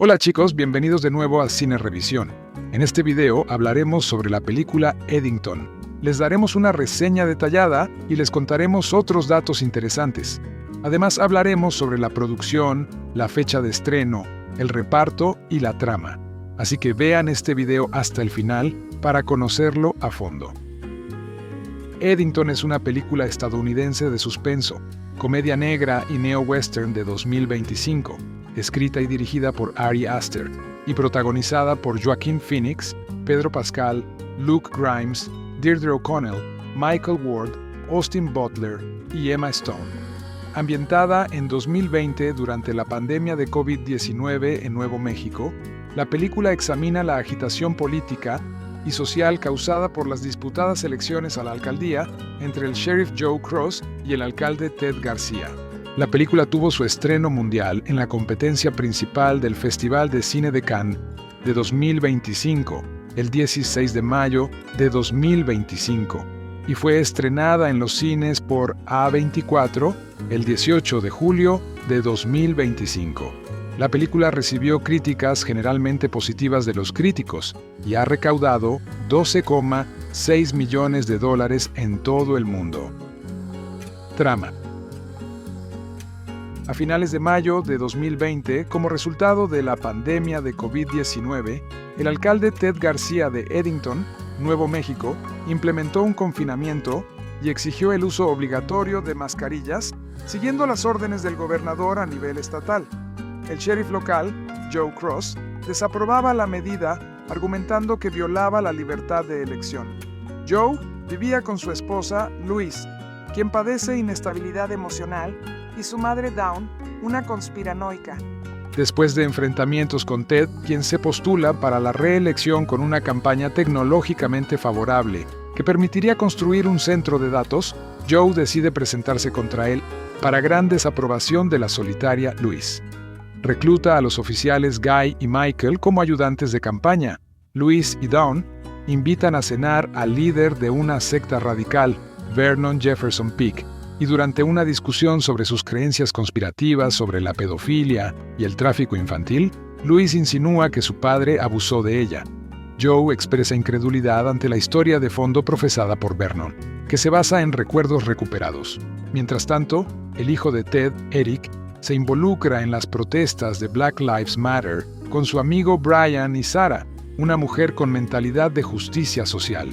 Hola chicos, bienvenidos de nuevo a Cine Revisión. En este video hablaremos sobre la película Eddington. Les daremos una reseña detallada y les contaremos otros datos interesantes. Además hablaremos sobre la producción, la fecha de estreno, el reparto y la trama. Así que vean este video hasta el final para conocerlo a fondo. Eddington es una película estadounidense de suspenso, comedia negra y neo-western de 2025, escrita y dirigida por Ari Aster y protagonizada por Joaquin Phoenix, Pedro Pascal, Luke Grimes, Deirdre O'Connell, Michael Ward, Austin Butler y Emma Stone. Ambientada en 2020 durante la pandemia de COVID-19 en Nuevo México, la película examina la agitación política y social causada por las disputadas elecciones a la alcaldía entre el sheriff Joe Cross y el alcalde Ted García. La película tuvo su estreno mundial en la competencia principal del Festival de Cine de Cannes de 2025, el 16 de mayo de 2025, y fue estrenada en los cines por A24 el 18 de julio de 2025. La película recibió críticas generalmente positivas de los críticos y ha recaudado $12,6 millones en todo el mundo. Trama. A finales de mayo de 2020, como resultado de la pandemia de COVID-19, el alcalde Ted García de Eddington, Nuevo México, implementó un confinamiento y exigió el uso obligatorio de mascarillas, siguiendo las órdenes del gobernador a nivel estatal. El sheriff local, Joe Cross, desaprobaba la medida, argumentando que violaba la libertad de elección. Joe vivía con su esposa, Louise, quien padece inestabilidad emocional, y su madre Dawn, una conspiranoica. Después de enfrentamientos con Ted, quien se postula para la reelección con una campaña tecnológicamente favorable que permitiría construir un centro de datos, Joe decide presentarse contra él para gran desaprobación de la solitaria Louise. Recluta a los oficiales Guy y Michael como ayudantes de campaña. Louise y Dawn invitan a cenar al líder de una secta radical, Vernon Jefferson Peake, y durante una discusión sobre sus creencias conspirativas sobre la pedofilia y el tráfico infantil, Louise insinúa que su padre abusó de ella. Joe expresa incredulidad ante la historia de fondo profesada por Vernon, que se basa en recuerdos recuperados. Mientras tanto, el hijo de Ted, Eric, se involucra en las protestas de Black Lives Matter con su amigo Brian y Sarah, una mujer con mentalidad de justicia social.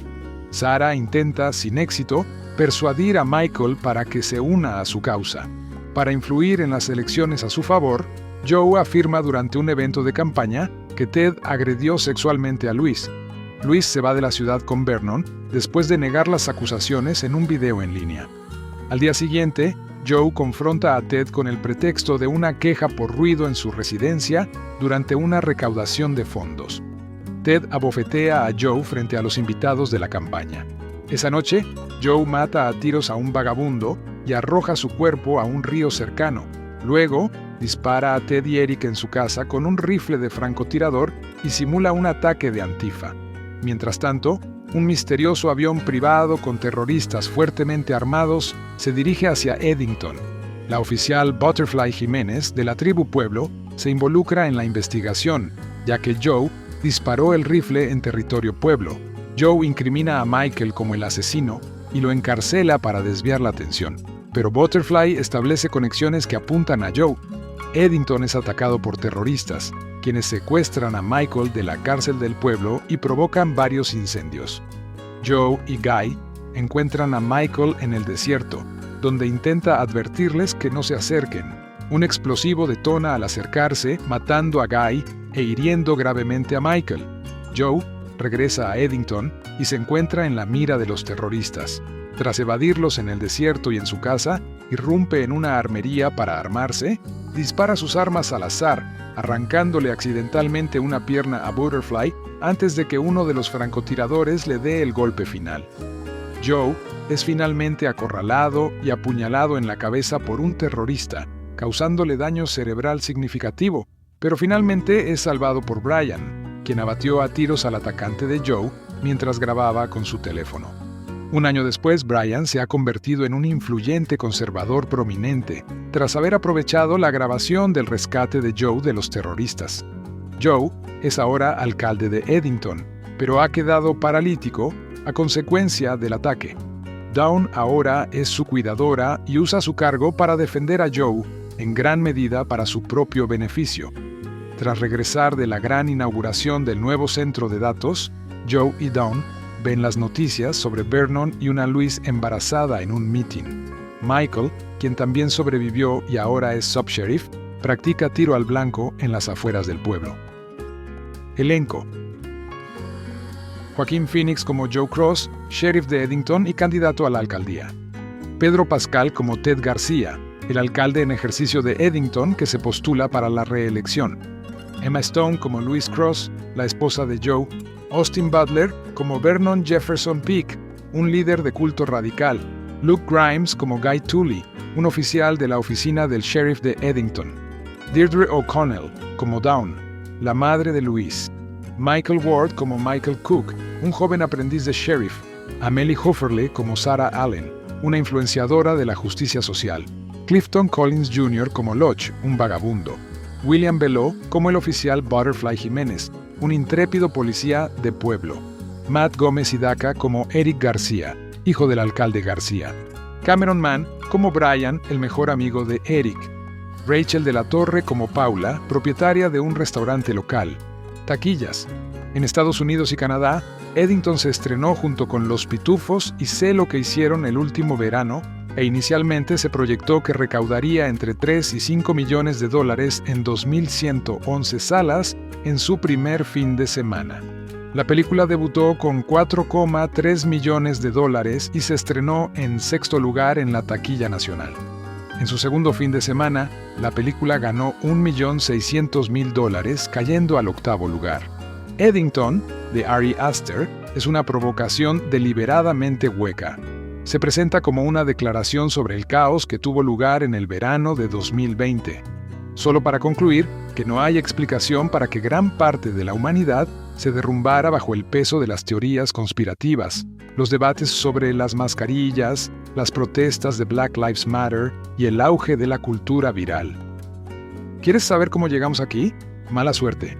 Sarah intenta, sin éxito, persuadir a Michael para que se una a su causa. Para influir en las elecciones a su favor, Joe afirma durante un evento de campaña que Ted agredió sexualmente a Louise. Louise se va de la ciudad con Vernon después de negar las acusaciones en un video en línea. Al día siguiente, Joe confronta a Ted con el pretexto de una queja por ruido en su residencia durante una recaudación de fondos. Ted abofetea a Joe frente a los invitados de la campaña. Esa noche, Joe mata a tiros a un vagabundo y arroja su cuerpo a un río cercano. Luego, dispara a Ted y Eric en su casa con un rifle de francotirador y simula un ataque de Antifa. Mientras tanto, un misterioso avión privado con terroristas fuertemente armados se dirige hacia Eddington. La oficial Butterfly Jiménez, de la tribu Pueblo, se involucra en la investigación, ya que Joe disparó el rifle en territorio Pueblo. Joe incrimina a Michael como el asesino y lo encarcela para desviar la atención. Pero Butterfly establece conexiones que apuntan a Joe. Eddington es atacado por terroristas, quienes secuestran a Michael de la cárcel del pueblo y provocan varios incendios. Joe y Guy encuentran a Michael en el desierto, donde intenta advertirles que no se acerquen. Un explosivo detona al acercarse, matando a Guy e hiriendo gravemente a Michael. Joe regresa a Eddington y se encuentra en la mira de los terroristas. Tras evadirlos en el desierto y en su casa, irrumpe en una armería para armarse, dispara sus armas al azar, arrancándole accidentalmente una pierna a Butterfly antes de que uno de los francotiradores le dé el golpe final. Joe es finalmente acorralado y apuñalado en la cabeza por un terrorista, causándole daño cerebral significativo, pero finalmente es salvado por Brian, quien abatió a tiros al atacante de Joe mientras grababa con su teléfono. Un año después, Brian se ha convertido en un influyente conservador prominente, tras haber aprovechado la grabación del rescate de Joe de los terroristas. Joe es ahora alcalde de Eddington, pero ha quedado paralítico a consecuencia del ataque. Dawn ahora es su cuidadora y usa su cargo para defender a Joe, en gran medida para su propio beneficio. Tras regresar de la gran inauguración del nuevo centro de datos, Joe y Dawn ven las noticias sobre Vernon y una Louise embarazada en un meeting. Michael, quien también sobrevivió y ahora es subsheriff, practica tiro al blanco en las afueras del pueblo. Elenco: Joaquín Phoenix como Joe Cross, sheriff de Eddington y candidato a la alcaldía. Pedro Pascal como Ted García, el alcalde en ejercicio de Eddington que se postula para la reelección. Emma Stone como Louise Cross, la esposa de Joe. Austin Butler como Vernon Jefferson Peake, un líder de culto radical. Luke Grimes como Guy Tully, un oficial de la oficina del sheriff de Eddington. Deirdre O'Connell como Dawn, la madre de Louise. Michael Ward como Michael Cook, un joven aprendiz de sheriff. Amelie Hofferle como Sarah Allen, una influenciadora de la justicia social. Clifton Collins Jr. como Lodge, un vagabundo. William Belleau como el oficial Butterfly Jiménez, un intrépido policía de pueblo. Matt Gómez Hidaka como Eric García, hijo del alcalde García. Cameron Mann como Brian, el mejor amigo de Eric. Rachel de la Torre como Paula, propietaria de un restaurante local. Taquillas. En Estados Unidos y Canadá, Eddington se estrenó junto con Los Pitufos y Sé lo que hicieron el último verano, e inicialmente se proyectó que recaudaría entre 3 y 5 millones de dólares en 2.111 salas en su primer fin de semana. La película debutó con 4,3 millones de dólares y se estrenó en sexto lugar en la taquilla nacional. En su segundo fin de semana, la película ganó $1.600.000, cayendo al octavo lugar. Eddington, de Ari Aster, es una provocación deliberadamente hueca. Se presenta como una declaración sobre el caos que tuvo lugar en el verano de 2020. Solo para concluir que no hay explicación para que gran parte de la humanidad se derrumbara bajo el peso de las teorías conspirativas, los debates sobre las mascarillas, las protestas de Black Lives Matter y el auge de la cultura viral. ¿Quieres saber cómo llegamos aquí? Mala suerte.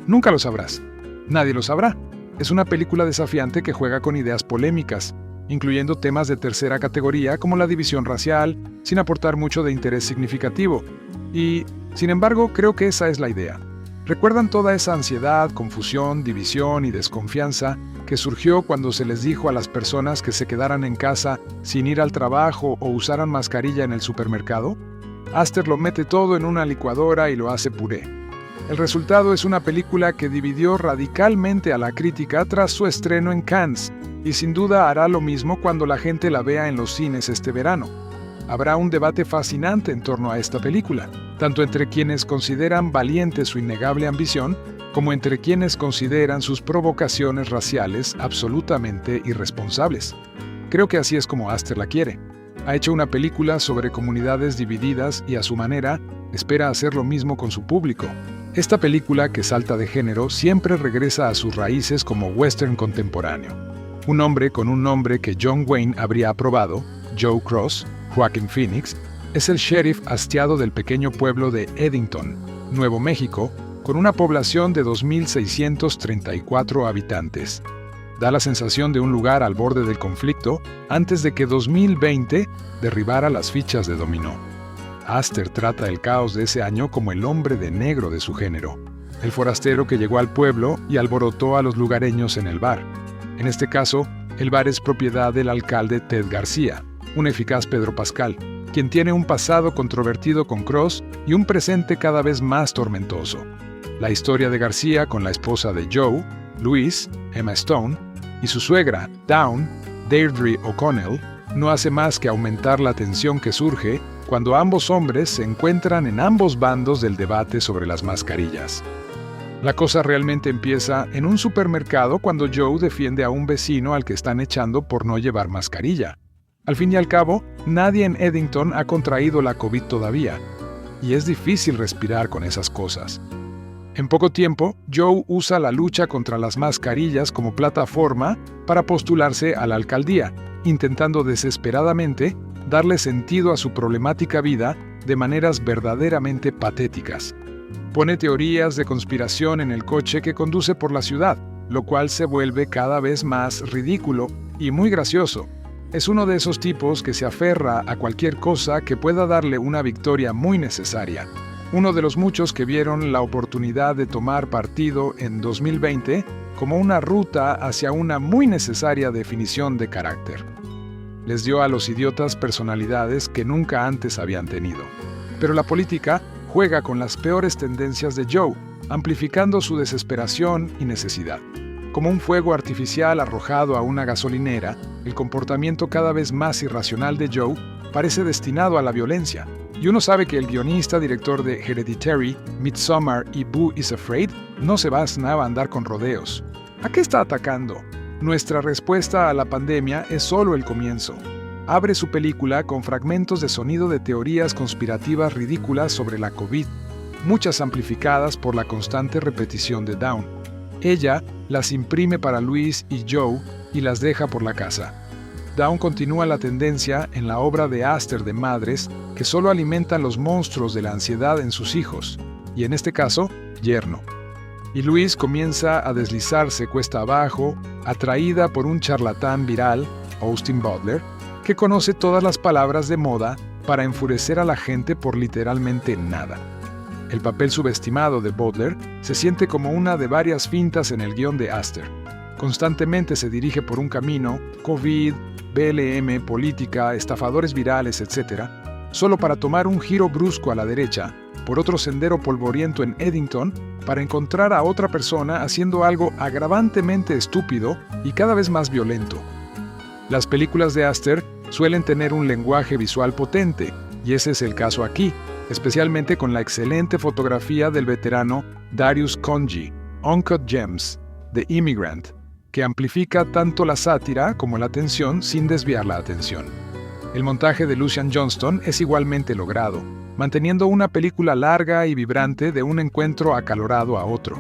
Nunca lo sabrás. Nadie lo sabrá. Es una película desafiante que juega con ideas polémicas, incluyendo temas de tercera categoría como la división racial, sin aportar mucho de interés significativo. Y, sin embargo, creo que esa es la idea. ¿Recuerdan toda esa ansiedad, confusión, división y desconfianza que surgió cuando se les dijo a las personas que se quedaran en casa sin ir al trabajo o usaran mascarilla en el supermercado? Aster lo mete todo en una licuadora y lo hace puré. El resultado es una película que dividió radicalmente a la crítica tras su estreno en Cannes, y sin duda hará lo mismo cuando la gente la vea en los cines este verano. Habrá un debate fascinante en torno a esta película, tanto entre quienes consideran valiente su innegable ambición, como entre quienes consideran sus provocaciones raciales absolutamente irresponsables. Creo que así es como Aster la quiere. Ha hecho una película sobre comunidades divididas y a su manera espera hacer lo mismo con su público. Esta película, que salta de género, siempre regresa a sus raíces como western contemporáneo. Un hombre con un nombre que John Wayne habría aprobado, Joe Cross, Joaquin Phoenix, es el sheriff hastiado del pequeño pueblo de Eddington, Nuevo México, con una población de 2.634 habitantes. Da la sensación de un lugar al borde del conflicto antes de que 2020 derribara las fichas de dominó. Aster trata el caos de ese año como el hombre de negro de su género, el forastero que llegó al pueblo y alborotó a los lugareños en el bar. En este caso, el bar es propiedad del alcalde Ted García, un eficaz Pedro Pascal, quien tiene un pasado controvertido con Cross y un presente cada vez más tormentoso. La historia de García con la esposa de Joe, Louise, Emma Stone, y su suegra, Dawn, Deirdre O'Connell, no hace más que aumentar la tensión que surge cuando ambos hombres se encuentran en ambos bandos del debate sobre las mascarillas. La cosa realmente empieza en un supermercado cuando Joe defiende a un vecino al que están echando por no llevar mascarilla. Al fin y al cabo, nadie en Eddington ha contraído la COVID todavía, y es difícil respirar con esas cosas. En poco tiempo, Joe usa la lucha contra las mascarillas como plataforma para postularse a la alcaldía, intentando desesperadamente darle sentido a su problemática vida de maneras verdaderamente patéticas. Pone teorías de conspiración en el coche que conduce por la ciudad, lo cual se vuelve cada vez más ridículo y muy gracioso. Es uno de esos tipos que se aferra a cualquier cosa que pueda darle una victoria muy necesaria. Uno de los muchos que vieron la oportunidad de tomar partido en 2020 como una ruta hacia una muy necesaria definición de carácter. Les dio a los idiotas personalidades que nunca antes habían tenido. Pero la política juega con las peores tendencias de Joe, amplificando su desesperación y necesidad. Como un fuego artificial arrojado a una gasolinera, el comportamiento cada vez más irracional de Joe parece destinado a la violencia. Y uno sabe que el guionista, director de Hereditary, Midsommar y Boo is Afraid no se va a andar con rodeos. ¿A qué está atacando? Nuestra respuesta a la pandemia es solo el comienzo. Abre su película con fragmentos de sonido de teorías conspirativas ridículas sobre la COVID, muchas amplificadas por la constante repetición de Dawn. Ella las imprime para Luis y Joe y las deja por la casa. Dawn continúa la tendencia en la obra de Aster de madres que solo alimentan los monstruos de la ansiedad en sus hijos, y en este caso, yerno. Y Luis comienza a deslizarse cuesta abajo, atraída por un charlatán viral, Austin Butler, que conoce todas las palabras de moda para enfurecer a la gente por literalmente nada. El papel subestimado de Butler se siente como una de varias fintas en el guión de Aster. Constantemente se dirige por un camino, COVID, BLM, política, estafadores virales, etc., solo para tomar un giro brusco a la derecha, por otro sendero polvoriento en Eddington, para encontrar a otra persona haciendo algo agravantemente estúpido y cada vez más violento. Las películas de Aster suelen tener un lenguaje visual potente, y ese es el caso aquí, especialmente con la excelente fotografía del veterano Darius Khondji, Uncut Gems, The Immigrant, que amplifica tanto la sátira como la tensión sin desviar la atención. El montaje de Lucian Johnston es igualmente logrado, manteniendo una película larga y vibrante de un encuentro acalorado a otro.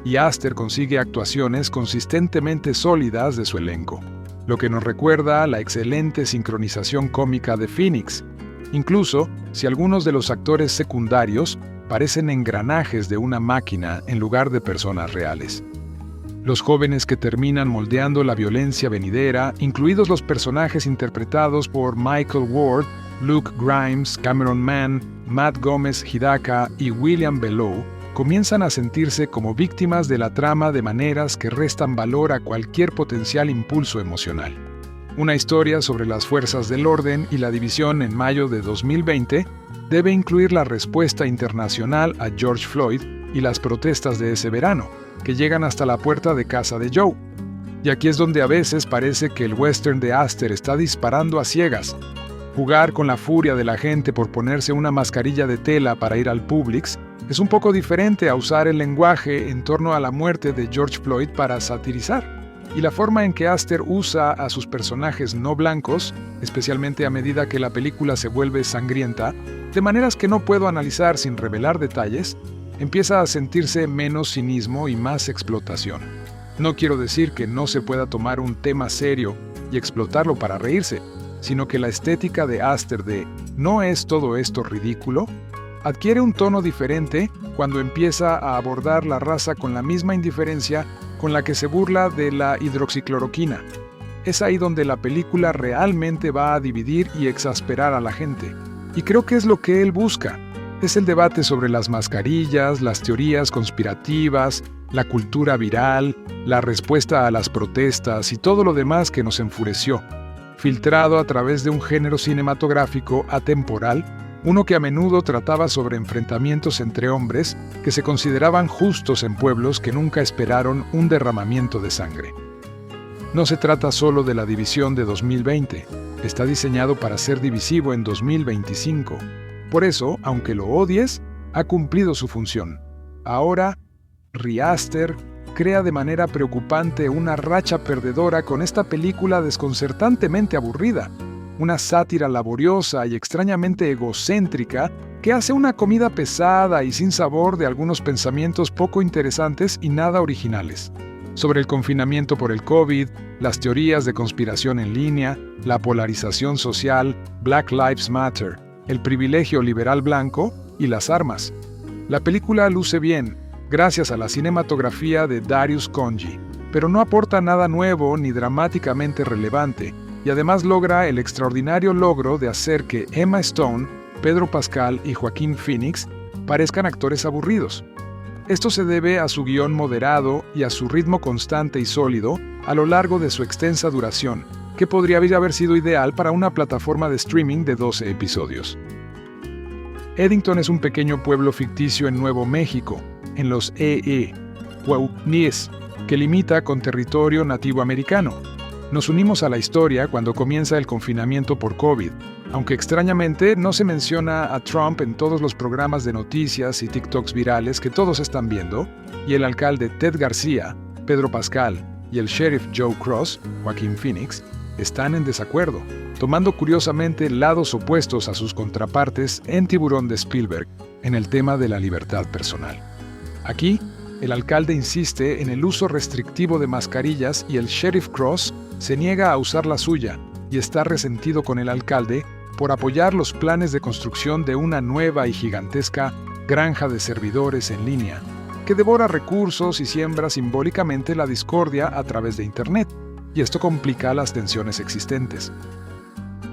Y Aster consigue actuaciones consistentemente sólidas de su elenco, lo que nos recuerda a la excelente sincronización cómica de Phoenix, incluso si algunos de los actores secundarios parecen engranajes de una máquina en lugar de personas reales. Los jóvenes que terminan moldeando la violencia venidera, incluidos los personajes interpretados por Michael Ward, Luke Grimes, Cameron Mann, Matt Gómez Hidaka y William Bellow, comienzan a sentirse como víctimas de la trama de maneras que restan valor a cualquier potencial impulso emocional. Una historia sobre las fuerzas del orden y la división en mayo de 2020 debe incluir la respuesta internacional a George Floyd y las protestas de ese verano, que llegan hasta la puerta de casa de Joe. Y aquí es donde a veces parece que el western de Aster está disparando a ciegas. Jugar con la furia de la gente por ponerse una mascarilla de tela para ir al Publix es un poco diferente a usar el lenguaje en torno a la muerte de George Floyd para satirizar. Y la forma en que Aster usa a sus personajes no blancos, especialmente a medida que la película se vuelve sangrienta, de maneras que no puedo analizar sin revelar detalles, empieza a sentirse menos cinismo y más explotación. No quiero decir que no se pueda tomar un tema serio y explotarlo para reírse, sino que la estética de Aster de ¿no es todo esto ridículo?, adquiere un tono diferente cuando empieza a abordar la raza con la misma indiferencia con la que se burla de la hidroxicloroquina. Es ahí donde la película realmente va a dividir y exasperar a la gente. Y creo que es lo que él busca. Es el debate sobre las mascarillas, las teorías conspirativas, la cultura viral, la respuesta a las protestas y todo lo demás que nos enfureció, filtrado a través de un género cinematográfico atemporal, uno que a menudo trataba sobre enfrentamientos entre hombres que se consideraban justos en pueblos que nunca esperaron un derramamiento de sangre. No se trata solo de la división de 2020, está diseñado para ser divisivo en 2025. Por eso, aunque lo odies, ha cumplido su función. Ahora, Aster crea de manera preocupante una racha perdedora con esta película desconcertantemente aburrida, una sátira laboriosa y extrañamente egocéntrica que hace una comida pesada y sin sabor de algunos pensamientos poco interesantes y nada originales. Sobre el confinamiento por el COVID, las teorías de conspiración en línea, la polarización social, Black Lives Matter, el privilegio liberal blanco y las armas. La película luce bien, gracias a la cinematografía de Darius Khondji, pero no aporta nada nuevo ni dramáticamente relevante, y además logra el extraordinario logro de hacer que Emma Stone, Pedro Pascal y Joaquín Phoenix parezcan actores aburridos. Esto se debe a su guión moderado y a su ritmo constante y sólido a lo largo de su extensa duración, que podría haber sido ideal para una plataforma de streaming de 12 episodios. Eddington es un pequeño pueblo ficticio en Nuevo México, en los Guaunies, que limita con territorio nativo americano. Nos unimos a la historia cuando comienza el confinamiento por COVID, aunque extrañamente no se menciona a Trump en todos los programas de noticias y TikToks virales que todos están viendo, y el alcalde Ted García, Pedro Pascal y el sheriff Joe Cross, Joaquín Phoenix, están en desacuerdo, tomando curiosamente lados opuestos a sus contrapartes en Tiburón de Spielberg, en el tema de la libertad personal. Aquí, el alcalde insiste en el uso restrictivo de mascarillas y el sheriff Cross se niega a usar la suya y está resentido con el alcalde por apoyar los planes de construcción de una nueva y gigantesca granja de servidores en línea, que devora recursos y siembra simbólicamente la discordia a través de Internet, y esto complica las tensiones existentes.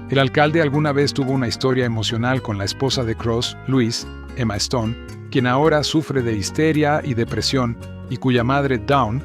El alcalde alguna vez tuvo una historia emocional con la esposa de Cross, Louise, Emma Stone, quien ahora sufre de histeria y depresión, y cuya madre Dawn,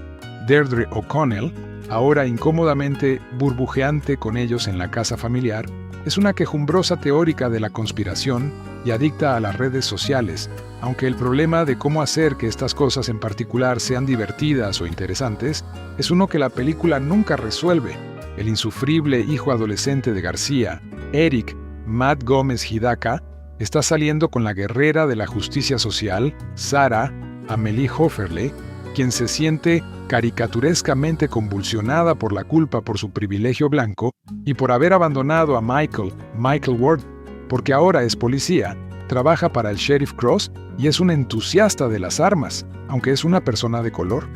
Deirdre O'Connell, ahora incómodamente burbujeante con ellos en la casa familiar, es una quejumbrosa teórica de la conspiración y adicta a las redes sociales, aunque el problema de cómo hacer que estas cosas en particular sean divertidas o interesantes es uno que la película nunca resuelve. El insufrible hijo adolescente de García, Eric Matt Gómez Hidaka, está saliendo con la guerrera de la justicia social, Sarah Amélie Hoferle, quien se siente caricaturescamente convulsionada por la culpa por su privilegio blanco y por haber abandonado a Michael Ward, porque ahora es policía, trabaja para el sheriff Cross y es un entusiasta de las armas, aunque es una persona de color.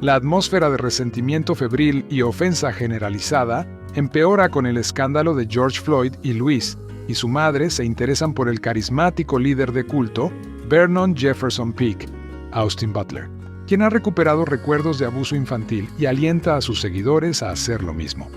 La atmósfera de resentimiento febril y ofensa generalizada empeora con el escándalo de George Floyd y Louise, y su madre se interesan por el carismático líder de culto, Vernon Jefferson Peake, Austin Butler, quien ha recuperado recuerdos de abuso infantil y alienta a sus seguidores a hacer lo mismo.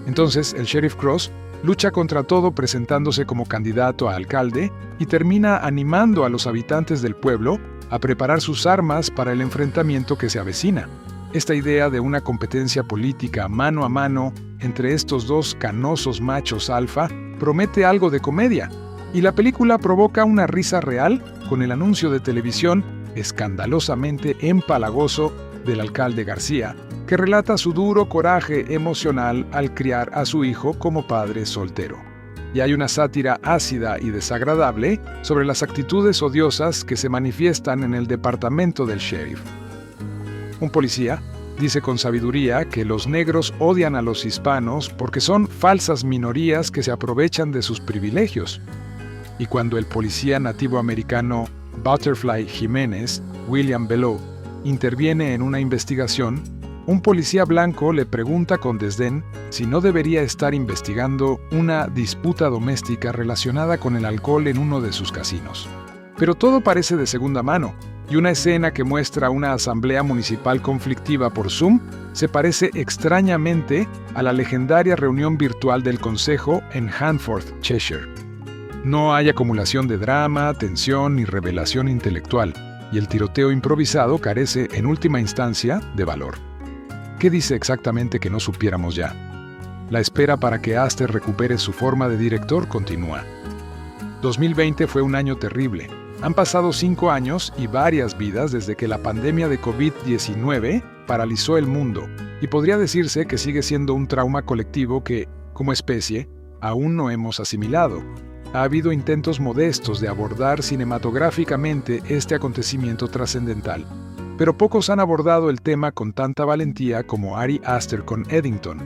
Entonces, el sheriff Cross lucha contra todo presentándose como candidato a alcalde y termina animando a los habitantes del pueblo a preparar sus armas para el enfrentamiento que se avecina. Esta idea de una competencia política mano a mano entre estos dos canosos machos alfa promete algo de comedia, y la película provoca una risa real con el anuncio de televisión escandalosamente empalagoso del alcalde García, que relata su duro coraje emocional al criar a su hijo como padre soltero. Y hay una sátira ácida y desagradable sobre las actitudes odiosas que se manifiestan en el departamento del sheriff. Un policía dice con sabiduría que los negros odian a los hispanos porque son falsas minorías que se aprovechan de sus privilegios. Y cuando el policía nativo americano Butterfly Jiménez, William Belleau, interviene en una investigación, un policía blanco le pregunta con desdén si no debería estar investigando una disputa doméstica relacionada con el alcohol en uno de sus casinos. Pero todo parece de segunda mano, y una escena que muestra una asamblea municipal conflictiva por Zoom se parece extrañamente a la legendaria reunión virtual del Consejo en Handforth, Cheshire. No hay acumulación de drama, tensión ni revelación intelectual, y el tiroteo improvisado carece, en última instancia, de valor. ¿Qué dice exactamente que no supiéramos ya? La espera para que Aster recupere su forma de director continúa. 2020 fue un año terrible. Han pasado 5 años y varias vidas desde que la pandemia de COVID-19 paralizó el mundo, y podría decirse que sigue siendo un trauma colectivo que, como especie, aún no hemos asimilado. Ha habido intentos modestos de abordar cinematográficamente este acontecimiento trascendental, pero pocos han abordado el tema con tanta valentía como Ari Aster con Eddington.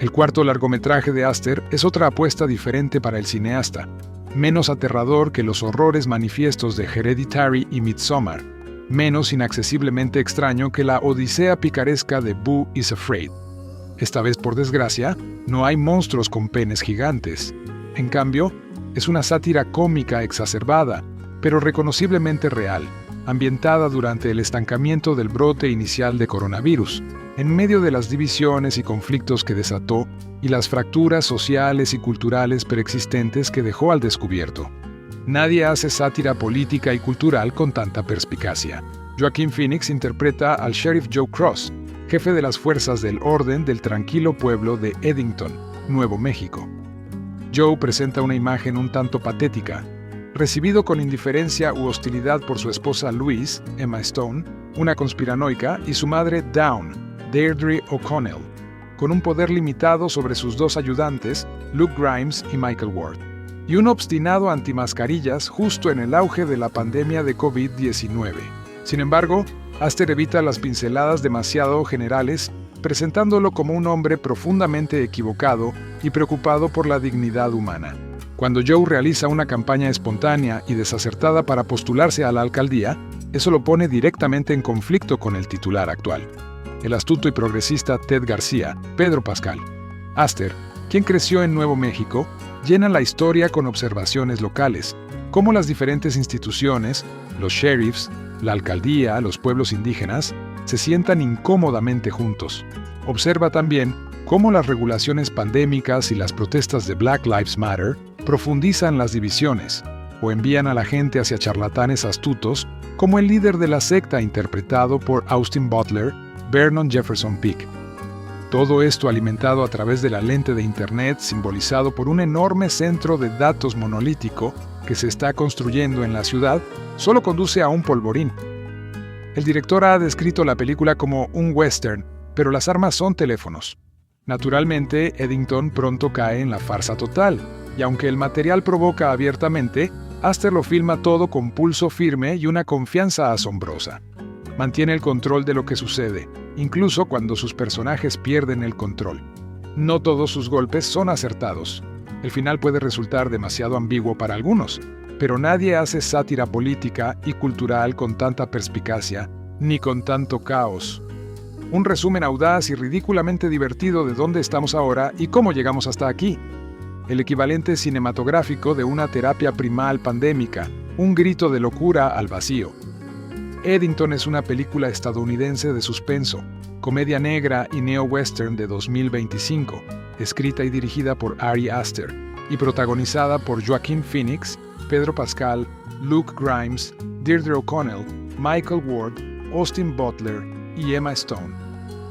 El cuarto largometraje de Aster es otra apuesta diferente para el cineasta, menos aterrador que los horrores manifiestos de Hereditary y Midsommar, menos inaccesiblemente extraño que la odisea picaresca de Boo is Afraid. Esta vez, por desgracia, no hay monstruos con penes gigantes. En cambio, es una sátira cómica exacerbada, pero reconociblemente real, ambientada durante el estancamiento del brote inicial de coronavirus, en medio de las divisiones y conflictos que desató y las fracturas sociales y culturales preexistentes que dejó al descubierto. Nadie hace sátira política y cultural con tanta perspicacia. Joaquin Phoenix interpreta al sheriff Joe Cross, jefe de las fuerzas del orden del tranquilo pueblo de Eddington, Nuevo México. Joe presenta una imagen un tanto patética, recibido con indiferencia u hostilidad por su esposa Louise, Emma Stone, una conspiranoica, y su madre Dawn, Deirdre O'Connell, con un poder limitado sobre sus dos ayudantes, Luke Grimes y Michael Ward, y un obstinado antimascarillas justo en el auge de la pandemia de COVID-19. Sin embargo, Aster evita las pinceladas demasiado generales, presentándolo como un hombre profundamente equivocado y preocupado por la dignidad humana. Cuando Joe realiza una campaña espontánea y desacertada para postularse a la alcaldía, eso lo pone directamente en conflicto con el titular actual, el astuto y progresista Ted García, Pedro Pascal. Aster, quien creció en Nuevo México, llena la historia con observaciones locales, cómo las diferentes instituciones, los sheriffs, la alcaldía, los pueblos indígenas, se sientan incómodamente juntos. Observa también cómo las regulaciones pandémicas y las protestas de Black Lives Matter profundizan las divisiones o envían a la gente hacia charlatanes astutos como el líder de la secta interpretado por Austin Butler, Vernon Jefferson Peake. Todo esto alimentado a través de la lente de Internet simbolizado por un enorme centro de datos monolítico que se está construyendo en la ciudad, solo conduce a un polvorín. El director ha descrito la película como un western, pero las armas son teléfonos. Naturalmente, Eddington pronto cae en la farsa total, y aunque el material provoca abiertamente, Aster lo filma todo con pulso firme y una confianza asombrosa. Mantiene el control de lo que sucede, incluso cuando sus personajes pierden el control. No todos sus golpes son acertados. El final puede resultar demasiado ambiguo para algunos, pero nadie hace sátira política y cultural con tanta perspicacia, ni con tanto caos. Un resumen audaz y ridículamente divertido de dónde estamos ahora y cómo llegamos hasta aquí. El equivalente cinematográfico de una terapia primal pandémica, un grito de locura al vacío. Eddington es una película estadounidense de suspenso, comedia negra y neo-western de 2025, escrita y dirigida por Ari Aster y protagonizada por Joaquin Phoenix, Pedro Pascal, Luke Grimes, Deirdre O'Connell, Michael Ward, Austin Butler y Emma Stone.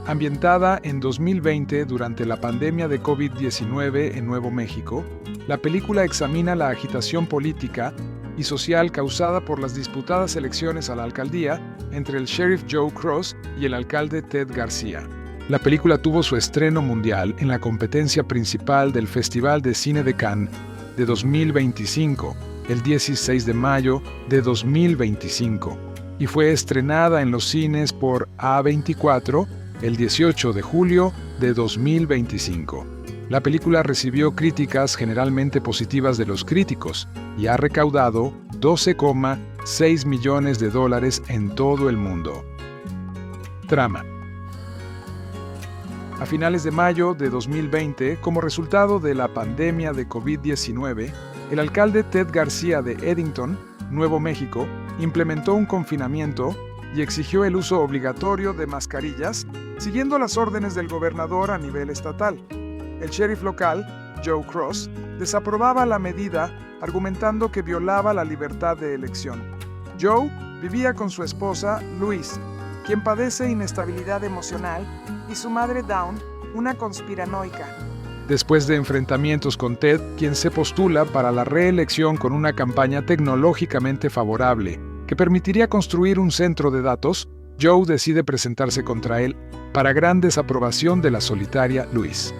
Ambientada en 2020 durante la pandemia de COVID-19 en Nuevo México, la película examina la agitación política y social causada por las disputadas elecciones a la alcaldía entre el sheriff Joe Cross y el alcalde Ted García. La película tuvo su estreno mundial en la competencia principal del Festival de Cine de Cannes de 2025, el 16 de mayo de 2025, y fue estrenada en los cines por A24 el 18 de julio de 2025. La película recibió críticas generalmente positivas de los críticos y ha recaudado $12,6 millones en todo el mundo. Trama. A finales de mayo de 2020, como resultado de la pandemia de COVID-19, el alcalde Ted García de Eddington, Nuevo México, implementó un confinamiento y exigió el uso obligatorio de mascarillas, siguiendo las órdenes del gobernador a nivel estatal. El sheriff local, Joe Cross, desaprobaba la medida, argumentando que violaba la libertad de elección. Joe vivía con su esposa, Louise, quien padece inestabilidad emocional, y su madre Dawn, una conspiranoica. Después de enfrentamientos con Ted, quien se postula para la reelección con una campaña tecnológicamente favorable, que permitiría construir un centro de datos, Joe decide presentarse contra él para gran desaprobación de la solitaria Louise.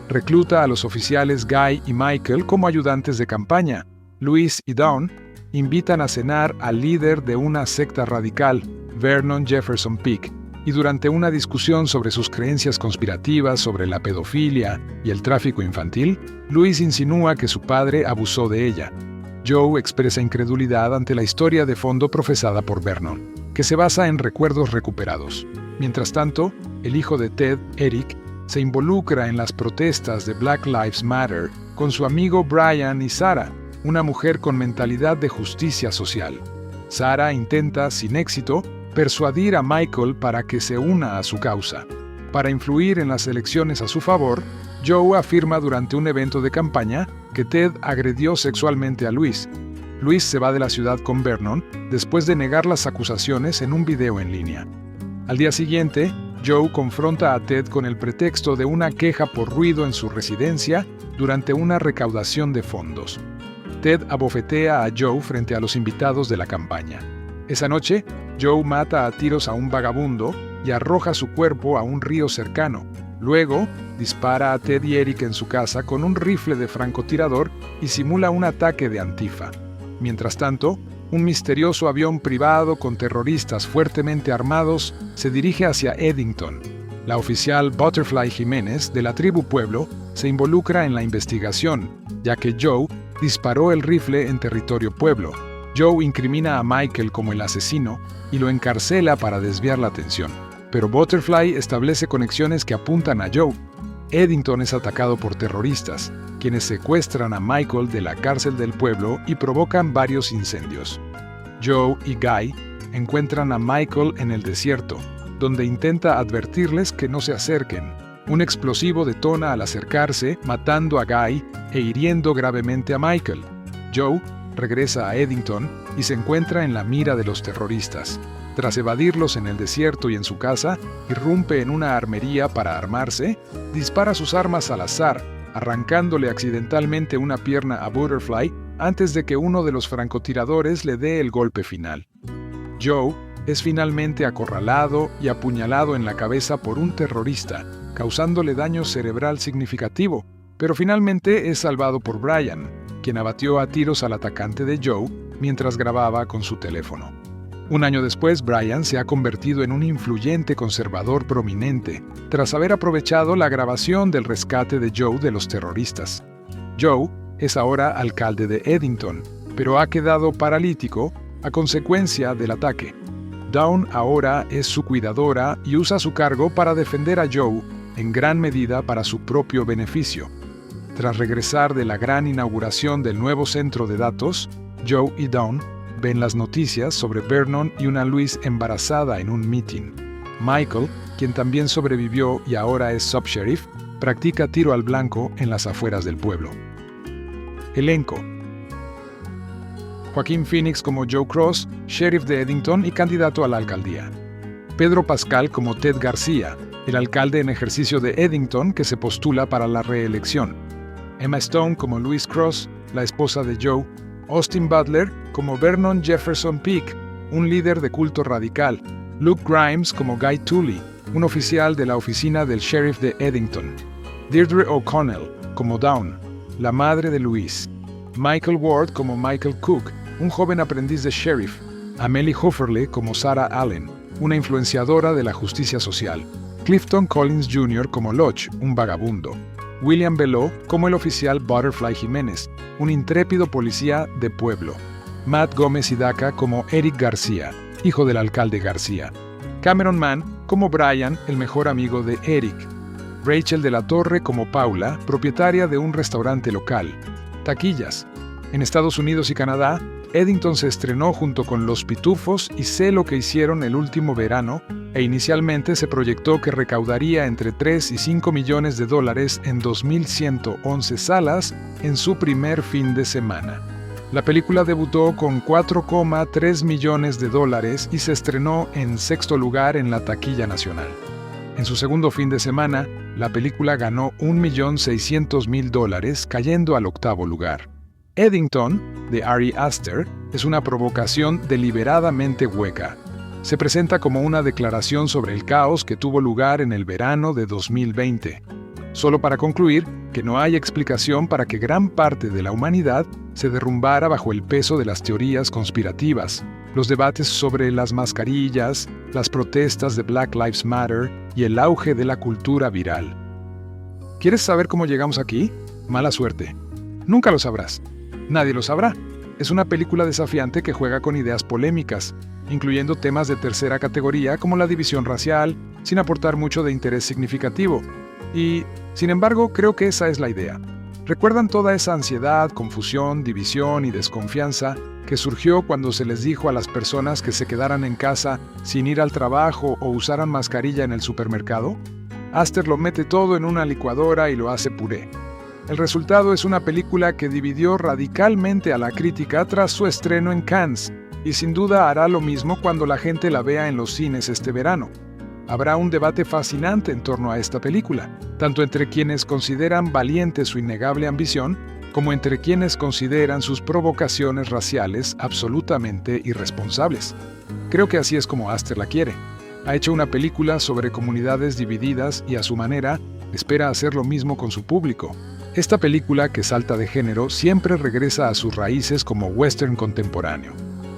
Recluta a los oficiales Guy y Michael como ayudantes de campaña. Louise y Dawn invitan a cenar al líder de una secta radical, Vernon Jefferson Peake, y durante una discusión sobre sus creencias conspirativas sobre la pedofilia y el tráfico infantil, Louise insinúa que su padre abusó de ella. Joe expresa incredulidad ante la historia de fondo profesada por Vernon, que se basa en recuerdos recuperados. Mientras tanto, el hijo de Ted, Eric, se involucra en las protestas de Black Lives Matter con su amigo Brian y Sarah, una mujer con mentalidad de justicia social. Sarah intenta, sin éxito, persuadir a Michael para que se una a su causa. Para influir en las elecciones a su favor, Joe afirma durante un evento de campaña que Ted agredió sexualmente a Luis. Luis se va de la ciudad con Vernon después de negar las acusaciones en un video en línea. Al día siguiente, Joe confronta a Ted con el pretexto de una queja por ruido en su residencia durante una recaudación de fondos. Ted abofetea a Joe frente a los invitados de la campaña. Esa noche, Joe mata a tiros a un vagabundo y arroja su cuerpo a un río cercano. Luego, dispara a Ted y Eric en su casa con un rifle de francotirador y simula un ataque de Antifa. Mientras tanto, un misterioso avión privado con terroristas fuertemente armados se dirige hacia Eddington. La oficial Butterfly Jiménez, de la tribu Pueblo, se involucra en la investigación, ya que Joe disparó el rifle en territorio Pueblo. Joe incrimina a Michael como el asesino y lo encarcela para desviar la atención. Pero Butterfly establece conexiones que apuntan a Joe. Eddington es atacado por terroristas, quienes secuestran a Michael de la cárcel del pueblo y provocan varios incendios. Joe y Guy encuentran a Michael en el desierto, donde intenta advertirles que no se acerquen. Un explosivo detona al acercarse, matando a Guy e hiriendo gravemente a Michael. Joe regresa a Eddington y se encuentra en la mira de los terroristas. Tras evadirlos en el desierto y en su casa, irrumpe en una armería para armarse, dispara sus armas al azar, arrancándole accidentalmente una pierna a Butterfly antes de que uno de los francotiradores le dé el golpe final. Joe es finalmente acorralado y apuñalado en la cabeza por un terrorista, causándole daño cerebral significativo, pero finalmente es salvado por Brian, quien abatió a tiros al atacante de Joe mientras grababa con su teléfono. Un año después, Brian se ha convertido en un influyente conservador prominente, tras haber aprovechado la grabación del rescate de Joe de los terroristas. Joe es ahora alcalde de Eddington, pero ha quedado paralítico a consecuencia del ataque. Dawn ahora es su cuidadora y usa su cargo para defender a Joe, en gran medida para su propio beneficio. Tras regresar de la gran inauguración del nuevo centro de datos, Joe y Dawn ven las noticias sobre Vernon y una Louise embarazada en un meeting. Michael, quien también sobrevivió y ahora es subsheriff, practica tiro al blanco en las afueras del pueblo. Elenco: Joaquín Phoenix como Joe Cross, sheriff de Eddington y candidato a la alcaldía. Pedro Pascal como Ted García, el alcalde en ejercicio de Eddington que se postula para la reelección. Emma Stone como Louise Cross, la esposa de Joe. Austin Butler como Vernon Jefferson Peake, un líder de culto radical. Luke Grimes como Guy Tully, un oficial de la oficina del sheriff de Eddington. Deirdre O'Connell como Dawn, la madre de Louise. Michael Ward como Michael Cook, un joven aprendiz de sheriff. Amelie Hofferle como Sarah Allen, una influenciadora de la justicia social. Clifton Collins Jr. como Lodge, un vagabundo. William Belleau como el oficial Butterfly Jiménez, un intrépido policía de pueblo. Matt Gómez Hidaka como Eric García, hijo del alcalde García. Cameron Mann como Brian, el mejor amigo de Eric. Rachel de la Torre como Paula, propietaria de un restaurante local. Taquillas. En Estados Unidos y Canadá, Eddington se estrenó junto con Los Pitufos y Sé lo que hicieron el último verano, e inicialmente se proyectó que recaudaría entre 3 y 5 millones de dólares en 2.111 salas en su primer fin de semana. La película debutó con 4,3 millones de dólares y se estrenó en sexto lugar en la taquilla nacional. En su segundo fin de semana, la película ganó $1.600.000, cayendo al octavo lugar. Eddington, de Ari Aster, es una provocación deliberadamente hueca. Se presenta como una declaración sobre el caos que tuvo lugar en el verano de 2020. Solo para concluir que no hay explicación para que gran parte de la humanidad se derrumbara bajo el peso de las teorías conspirativas, los debates sobre las mascarillas, las protestas de Black Lives Matter y el auge de la cultura viral. ¿Quieres saber cómo llegamos aquí? Mala suerte. Nunca lo sabrás. Nadie lo sabrá. Es una película desafiante que juega con ideas polémicas, incluyendo temas de tercera categoría como la división racial, sin aportar mucho de interés significativo. Y, sin embargo, creo que esa es la idea. ¿Recuerdan toda esa ansiedad, confusión, división y desconfianza que surgió cuando se les dijo a las personas que se quedaran en casa sin ir al trabajo o usaran mascarilla en el supermercado? Aster lo mete todo en una licuadora y lo hace puré. El resultado es una película que dividió radicalmente a la crítica tras su estreno en Cannes, y sin duda hará lo mismo cuando la gente la vea en los cines este verano. Habrá un debate fascinante en torno a esta película, tanto entre quienes consideran valiente su innegable ambición, como entre quienes consideran sus provocaciones raciales absolutamente irresponsables. Creo que así es como Aster la quiere. Ha hecho una película sobre comunidades divididas y a su manera espera hacer lo mismo con su público. Esta película, que salta de género, siempre regresa a sus raíces como western contemporáneo.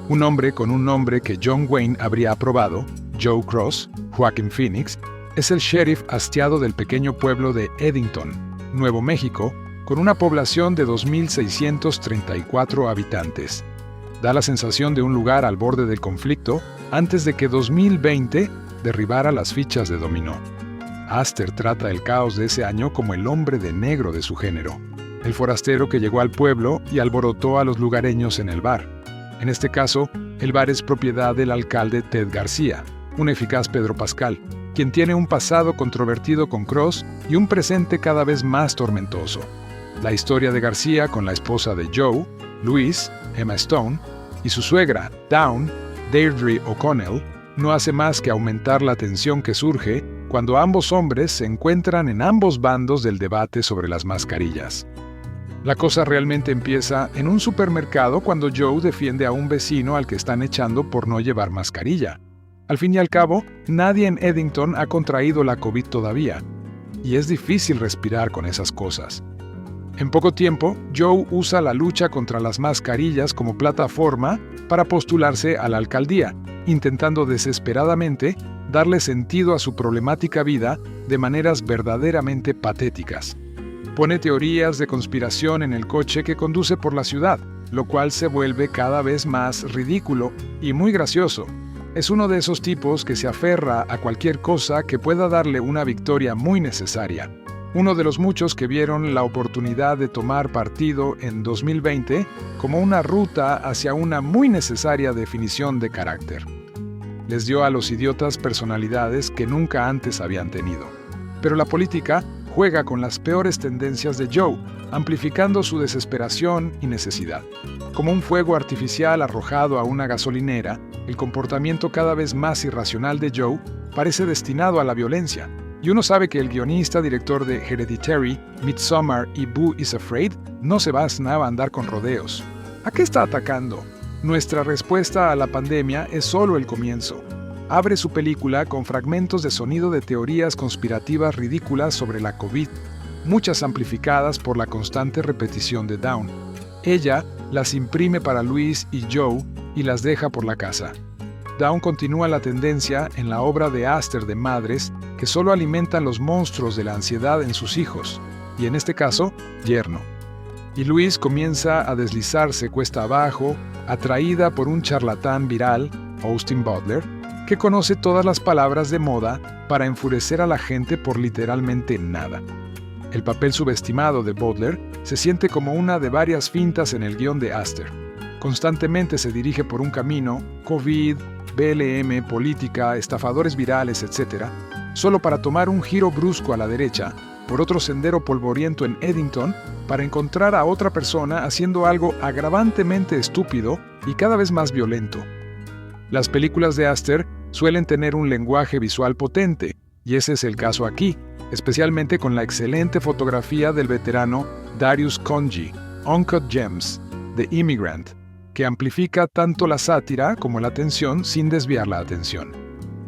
Un hombre con un nombre que John Wayne habría aprobado, Joe Cross, Joaquin Phoenix, es el sheriff hastiado del pequeño pueblo de Eddington, Nuevo México, con una población de 2.634 habitantes. Da la sensación de un lugar al borde del conflicto antes de que 2020 derribara las fichas de dominó. Aster trata el caos de ese año como el hombre de negro de su género, el forastero que llegó al pueblo y alborotó a los lugareños en el bar. En este caso, el bar es propiedad del alcalde Ted García, un eficaz Pedro Pascal, quien tiene un pasado controvertido con Cross y un presente cada vez más tormentoso. La historia de García con la esposa de Joe, Louise, Emma Stone, y su suegra, Dawn, Deirdre O'Connell, no hace más que aumentar la tensión que surge cuando ambos hombres se encuentran en ambos bandos del debate sobre las mascarillas. La cosa realmente empieza en un supermercado cuando Joe defiende a un vecino al que están echando por no llevar mascarilla. Al fin y al cabo, nadie en Eddington ha contraído la COVID todavía, y es difícil respirar con esas cosas. En poco tiempo, Joe usa la lucha contra las mascarillas como plataforma para postularse a la alcaldía, intentando desesperadamente darle sentido a su problemática vida de maneras verdaderamente patéticas. Pone teorías de conspiración en el coche que conduce por la ciudad, lo cual se vuelve cada vez más ridículo y muy gracioso. Es uno de esos tipos que se aferra a cualquier cosa que pueda darle una victoria muy necesaria. Uno de los muchos que vieron la oportunidad de tomar partido en 2020 como una ruta hacia una muy necesaria definición de carácter. Les dio a los idiotas personalidades que nunca antes habían tenido. Pero la política juega con las peores tendencias de Joe, amplificando su desesperación y necesidad. Como un fuego artificial arrojado a una gasolinera, el comportamiento cada vez más irracional de Joe parece destinado a la violencia, y uno sabe que el guionista, director de Hereditary, Midsommar y Boo is Afraid no se va a andar con rodeos. ¿A qué está atacando? Nuestra respuesta a la pandemia es solo el comienzo. Abre su película con fragmentos de sonido de teorías conspirativas ridículas sobre la COVID, muchas amplificadas por la constante repetición de Dawn. Ella las imprime para Louise y Joe y las deja por la casa. Dawn continúa la tendencia en la obra de Aster de madres que solo alimentan los monstruos de la ansiedad en sus hijos, y en este caso, yerno. Y Louise comienza a deslizarse cuesta abajo, atraída por un charlatán viral, Austin Butler, que conoce todas las palabras de moda para enfurecer a la gente por literalmente nada. El papel subestimado de Butler se siente como una de varias fintas en el guión de Aster. Constantemente se dirige por un camino, COVID, BLM, política, estafadores virales, etc., solo para tomar un giro brusco a la derecha, por otro sendero polvoriento en Eddington, para encontrar a otra persona haciendo algo agravantemente estúpido y cada vez más violento. Las películas de Aster suelen tener un lenguaje visual potente, y ese es el caso aquí, especialmente con la excelente fotografía del veterano Darius Khondji, Uncut Gems, The Immigrant, que amplifica tanto la sátira como la tensión sin desviar la atención.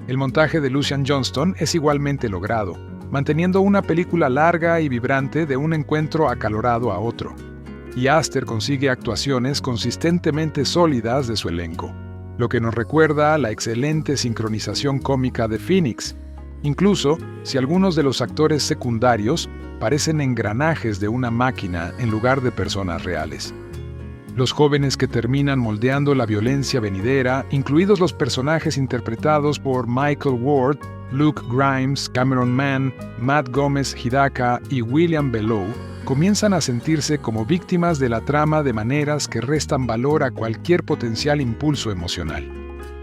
El montaje de Lucian Johnston es igualmente logrado, manteniendo una película larga y vibrante de un encuentro acalorado a otro. Y Aster consigue actuaciones consistentemente sólidas de su elenco, lo que nos recuerda a la excelente sincronización cómica de Phoenix, incluso si algunos de los actores secundarios parecen engranajes de una máquina en lugar de personas reales. Los jóvenes que terminan moldeando la violencia venidera, incluidos los personajes interpretados por Michael Ward, Luke Grimes, Cameron Mann, Matt Gómez Hidaka y William Bellow, comienzan a sentirse como víctimas de la trama de maneras que restan valor a cualquier potencial impulso emocional.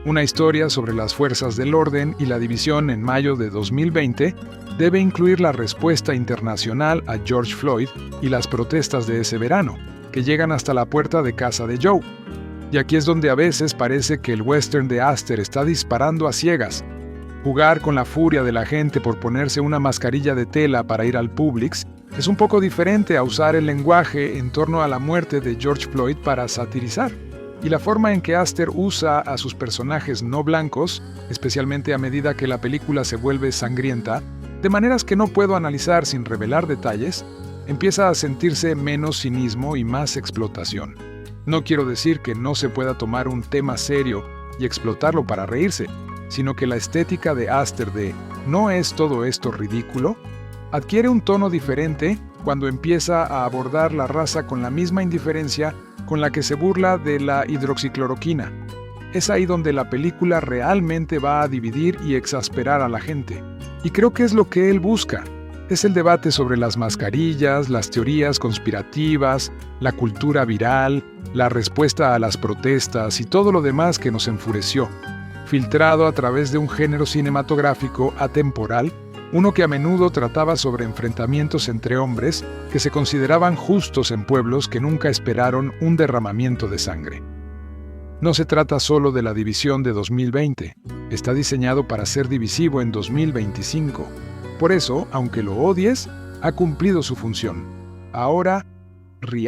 Una historia sobre las fuerzas del orden y la división en mayo de 2020 debe incluir la respuesta internacional a George Floyd y las protestas de ese verano, que llegan hasta la puerta de casa de Joe. Y aquí es donde a veces parece que el western de Aster está disparando a ciegas. Jugar con la furia de la gente por ponerse una mascarilla de tela para ir al Publix es un poco diferente a usar el lenguaje en torno a la muerte de George Floyd para satirizar. Y la forma en que Aster usa a sus personajes no blancos, especialmente a medida que la película se vuelve sangrienta, de maneras que no puedo analizar sin revelar detalles, empieza a sentirse menos cinismo y más explotación. No quiero decir que no se pueda tomar un tema serio y explotarlo para reírse, sino que la estética de Aster de ¿no es todo esto ridículo?, adquiere un tono diferente cuando empieza a abordar la raza con la misma indiferencia con la que se burla de la hidroxicloroquina. Es ahí donde la película realmente va a dividir y exasperar a la gente. Y creo que es lo que él busca. Es el debate sobre las mascarillas, las teorías conspirativas, la cultura viral, la respuesta a las protestas y todo lo demás que nos enfureció, filtrado a través de un género cinematográfico atemporal, uno que a menudo trataba sobre enfrentamientos entre hombres que se consideraban justos en pueblos que nunca esperaron un derramamiento de sangre. No se trata solo de la división de 2020, está diseñado para ser divisivo en 2025. Por eso, aunque lo odies, ha cumplido su función. Ahora,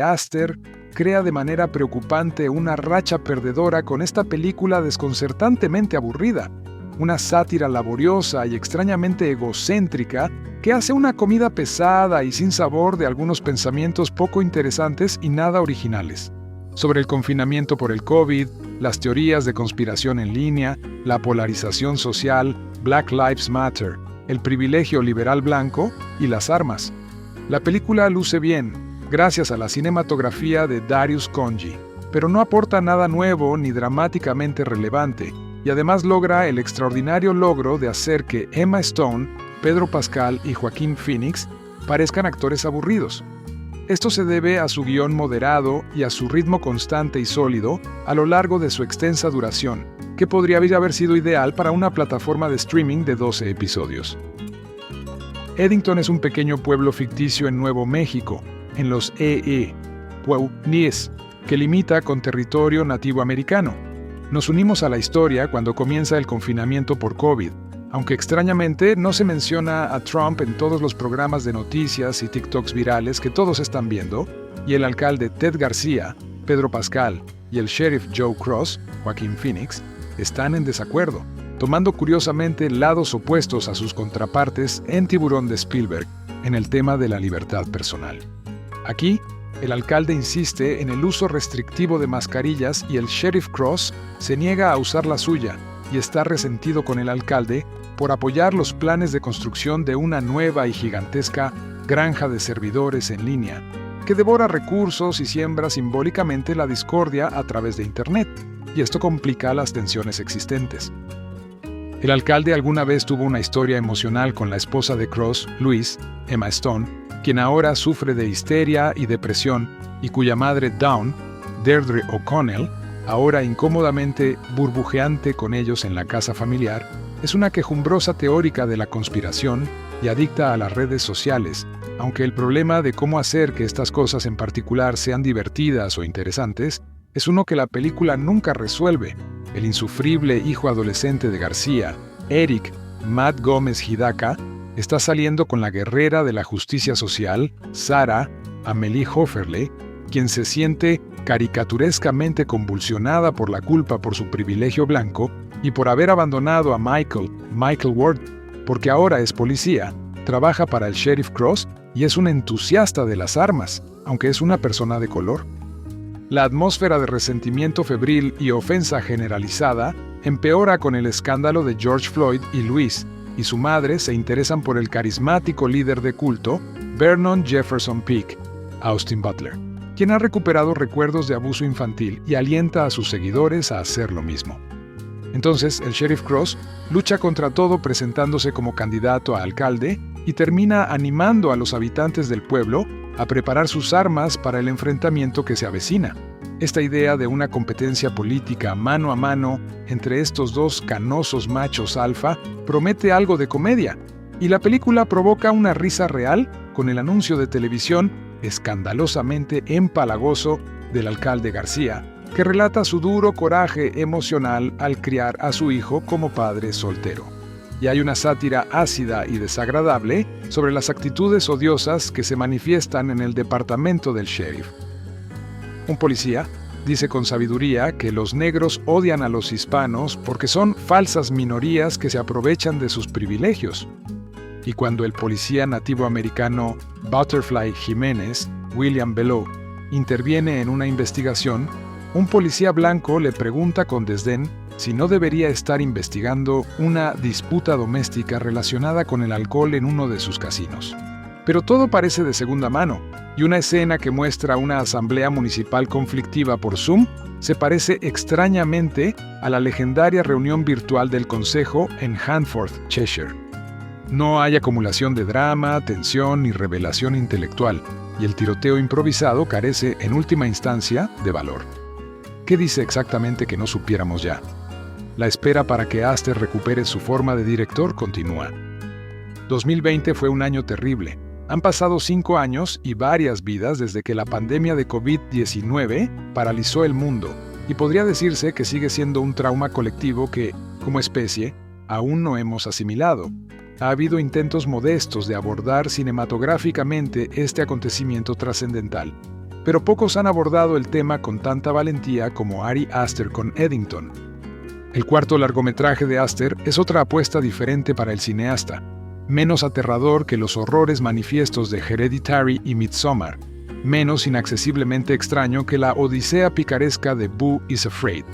Aster crea de manera preocupante una racha perdedora con esta película desconcertantemente aburrida, una sátira laboriosa y extrañamente egocéntrica que hace una comida pesada y sin sabor de algunos pensamientos poco interesantes y nada originales. Sobre el confinamiento por el COVID, las teorías de conspiración en línea, la polarización social, Black Lives Matter, el privilegio liberal blanco y las armas. La película luce bien, gracias a la cinematografía de Darius Khondji, pero no aporta nada nuevo ni dramáticamente relevante, y además logra el extraordinario logro de hacer que Emma Stone, Pedro Pascal y Joaquín Phoenix parezcan actores aburridos. Esto se debe a su guión moderado y a su ritmo constante y sólido a lo largo de su extensa duración, que podría haber sido ideal para una plataforma de streaming de 12 episodios. Eddington es un pequeño pueblo ficticio en Nuevo México, en los Pueblos, que limita con territorio nativo americano. Nos unimos a la historia cuando comienza el confinamiento por COVID, aunque extrañamente no se menciona a Trump en todos los programas de noticias y TikToks virales que todos están viendo, y el alcalde Ted García, Pedro Pascal y el sheriff Joe Cross, Joaquín Phoenix, están en desacuerdo, tomando curiosamente lados opuestos a sus contrapartes en Tiburón de Spielberg, en el tema de la libertad personal. Aquí, el alcalde insiste en el uso restrictivo de mascarillas y el sheriff Cross se niega a usar la suya y está resentido con el alcalde por apoyar los planes de construcción de una nueva y gigantesca granja de servidores en línea, que devora recursos y siembra simbólicamente la discordia a través de Internet, y esto complica las tensiones existentes. El alcalde alguna vez tuvo una historia emocional con la esposa de Cross, Louise, Emma Stone, quien ahora sufre de histeria y depresión y cuya madre Dawn, Deirdre O'Connell, ahora incómodamente burbujeante con ellos en la casa familiar, es una quejumbrosa teórica de la conspiración y adicta a las redes sociales, aunque el problema de cómo hacer que estas cosas en particular sean divertidas o interesantes es uno que la película nunca resuelve. El insufrible hijo adolescente de García, Eric Matt Gómez Hidaka, está saliendo con la guerrera de la justicia social, Sarah Amélie Hoferle, quien se siente caricaturescamente convulsionada por la culpa por su privilegio blanco y por haber abandonado a Michael Ward, porque ahora es policía, trabaja para el sheriff Cross y es un entusiasta de las armas, aunque es una persona de color. La atmósfera de resentimiento febril y ofensa generalizada empeora con el escándalo de George Floyd y Louise, y su madre se interesan por el carismático líder de culto, Vernon Jefferson Peake, Austin Butler, quien ha recuperado recuerdos de abuso infantil y alienta a sus seguidores a hacer lo mismo. Entonces, el sheriff Cross lucha contra todo presentándose como candidato a alcalde y termina animando a los habitantes del pueblo a preparar sus armas para el enfrentamiento que se avecina. Esta idea de una competencia política mano a mano entre estos dos canosos machos alfa promete algo de comedia, y la película provoca una risa real con el anuncio de televisión escandalosamente empalagoso del alcalde García, que relata su duro coraje emocional al criar a su hijo como padre soltero. Y hay una sátira ácida y desagradable sobre las actitudes odiosas que se manifiestan en el departamento del sheriff. Un policía dice con sabiduría que los negros odian a los hispanos porque son falsas minorías que se aprovechan de sus privilegios. Y cuando el policía nativo americano Butterfly Jiménez, William Belleau, interviene en una investigación, un policía blanco le pregunta con desdén si no debería estar investigando una disputa doméstica relacionada con el alcohol en uno de sus casinos. Pero todo parece de segunda mano, y una escena que muestra una asamblea municipal conflictiva por Zoom se parece extrañamente a la legendaria reunión virtual del Consejo en Handforth, Cheshire. No hay acumulación de drama, tensión ni revelación intelectual, y el tiroteo improvisado carece, en última instancia, de valor. ¿Qué dice exactamente que no supiéramos ya? La espera para que Aster recupere su forma de director continúa. 2020 fue un año terrible. Han pasado 5 años y varias vidas desde que la pandemia de COVID-19 paralizó el mundo, y podría decirse que sigue siendo un trauma colectivo que, como especie, aún no hemos asimilado. Ha habido intentos modestos de abordar cinematográficamente este acontecimiento trascendental, pero pocos han abordado el tema con tanta valentía como Ari Aster con Eddington. El cuarto largometraje de Aster es otra apuesta diferente para el cineasta, menos aterrador que los horrores manifiestos de Hereditary y Midsommar, menos inaccesiblemente extraño que la odisea picaresca de Boo is Afraid.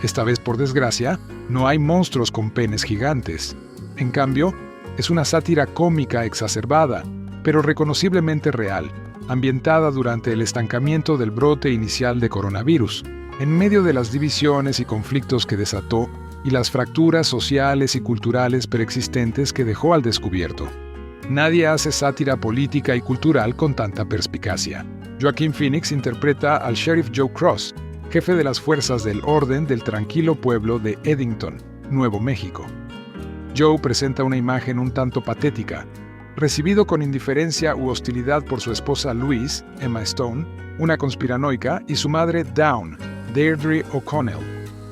Esta vez, por desgracia, no hay monstruos con penes gigantes. En cambio, es una sátira cómica exacerbada, pero reconociblemente real, ambientada durante el estancamiento del brote inicial de coronavirus, en medio de las divisiones y conflictos que desató y las fracturas sociales y culturales preexistentes que dejó al descubierto. Nadie hace sátira política y cultural con tanta perspicacia. Joaquin Phoenix interpreta al sheriff Joe Cross, jefe de las fuerzas del orden del tranquilo pueblo de Eddington, Nuevo México. Joe presenta una imagen un tanto patética, recibido con indiferencia u hostilidad por su esposa Louise, Emma Stone, una conspiranoica, y su madre Dawn, Deirdre O'Connell,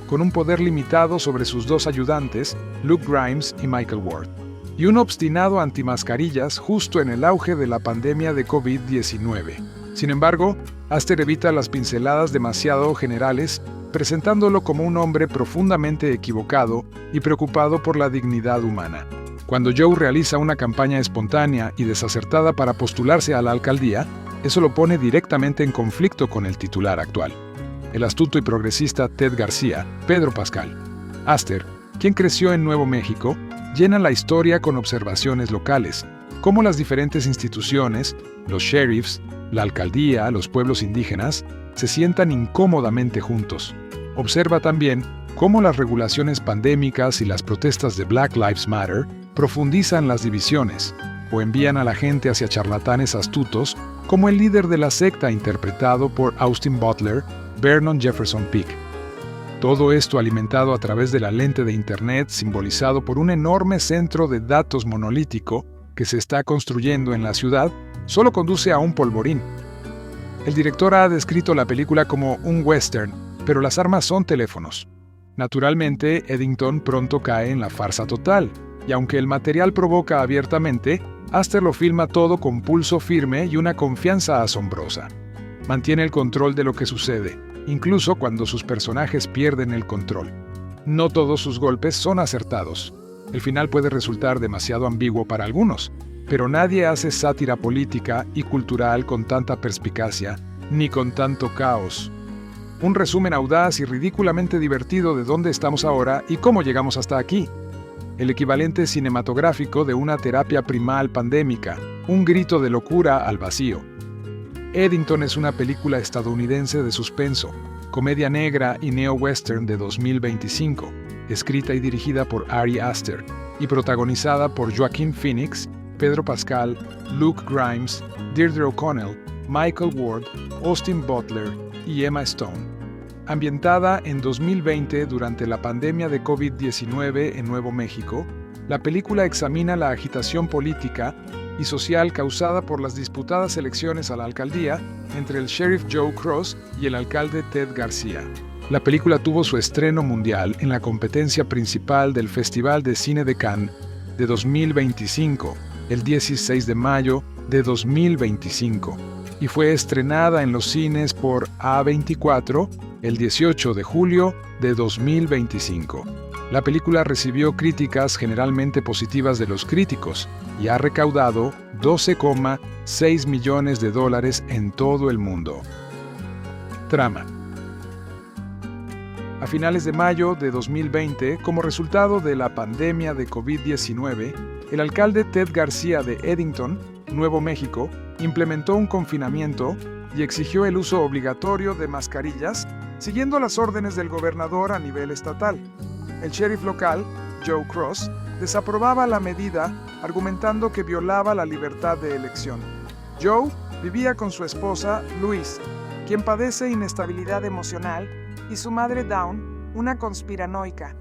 con un poder limitado sobre sus dos ayudantes, Luke Grimes y Michael Ward, y un obstinado antimascarillas justo en el auge de la pandemia de COVID-19. Sin embargo, Aster evita las pinceladas demasiado generales, presentándolo como un hombre profundamente equivocado y preocupado por la dignidad humana. Cuando Joe realiza una campaña espontánea y desacertada para postularse a la alcaldía, eso lo pone directamente en conflicto con el titular actual, el astuto y progresista Ted García, Pedro Pascal. Aster, quien creció en Nuevo México, llena la historia con observaciones locales, cómo las diferentes instituciones, los sheriffs, la alcaldía, los pueblos indígenas, se sientan incómodamente juntos. Observa también cómo las regulaciones pandémicas y las protestas de Black Lives Matter profundizan las divisiones o envían a la gente hacia charlatanes astutos como el líder de la secta interpretado por Austin Butler, Vernon Jefferson Peake. Todo esto alimentado a través de la lente de Internet simbolizado por un enorme centro de datos monolítico que se está construyendo en la ciudad, solo conduce a un polvorín. El director ha descrito la película como un western, pero las armas son teléfonos. Naturalmente, Eddington pronto cae en la farsa total, y aunque el material provoca abiertamente, Aster lo filma todo con pulso firme y una confianza asombrosa. Mantiene el control de lo que sucede, incluso cuando sus personajes pierden el control. No todos sus golpes son acertados. El final puede resultar demasiado ambiguo para algunos, pero nadie hace sátira política y cultural con tanta perspicacia, ni con tanto caos. Un resumen audaz y ridículamente divertido de dónde estamos ahora y cómo llegamos hasta aquí. El equivalente cinematográfico de una terapia primal pandémica, un grito de locura al vacío. Eddington es una película estadounidense de suspenso, comedia negra y neo-western de 2025, escrita y dirigida por Ari Aster y protagonizada por Joaquin Phoenix, Pedro Pascal, Luke Grimes, Deirdre O'Connell, Michael Ward, Austin Butler y Emma Stone. Ambientada en 2020 durante la pandemia de COVID-19 en Nuevo México, la película examina la agitación política y social causada por las disputadas elecciones a la alcaldía entre el sheriff Joe Cross y el alcalde Ted García. La película tuvo su estreno mundial en la competencia principal del Festival de Cine de Cannes de 2025, el 16 de mayo de 2025, y fue estrenada en los cines por A24 el 18 de julio de 2025. La película recibió críticas generalmente positivas de los críticos y ha recaudado $12,6 millones en todo el mundo. Trama. A finales de mayo de 2020, como resultado de la pandemia de COVID-19, el alcalde Ted García de Edenton, Nuevo México, implementó un confinamiento y exigió el uso obligatorio de mascarillas, siguiendo las órdenes del gobernador a nivel estatal. El sheriff local, Joe Cross, desaprobaba la medida, argumentando que violaba la libertad de elección. Joe vivía con su esposa, Louise, quien padece inestabilidad emocional, y su madre Dawn, una conspiranoica.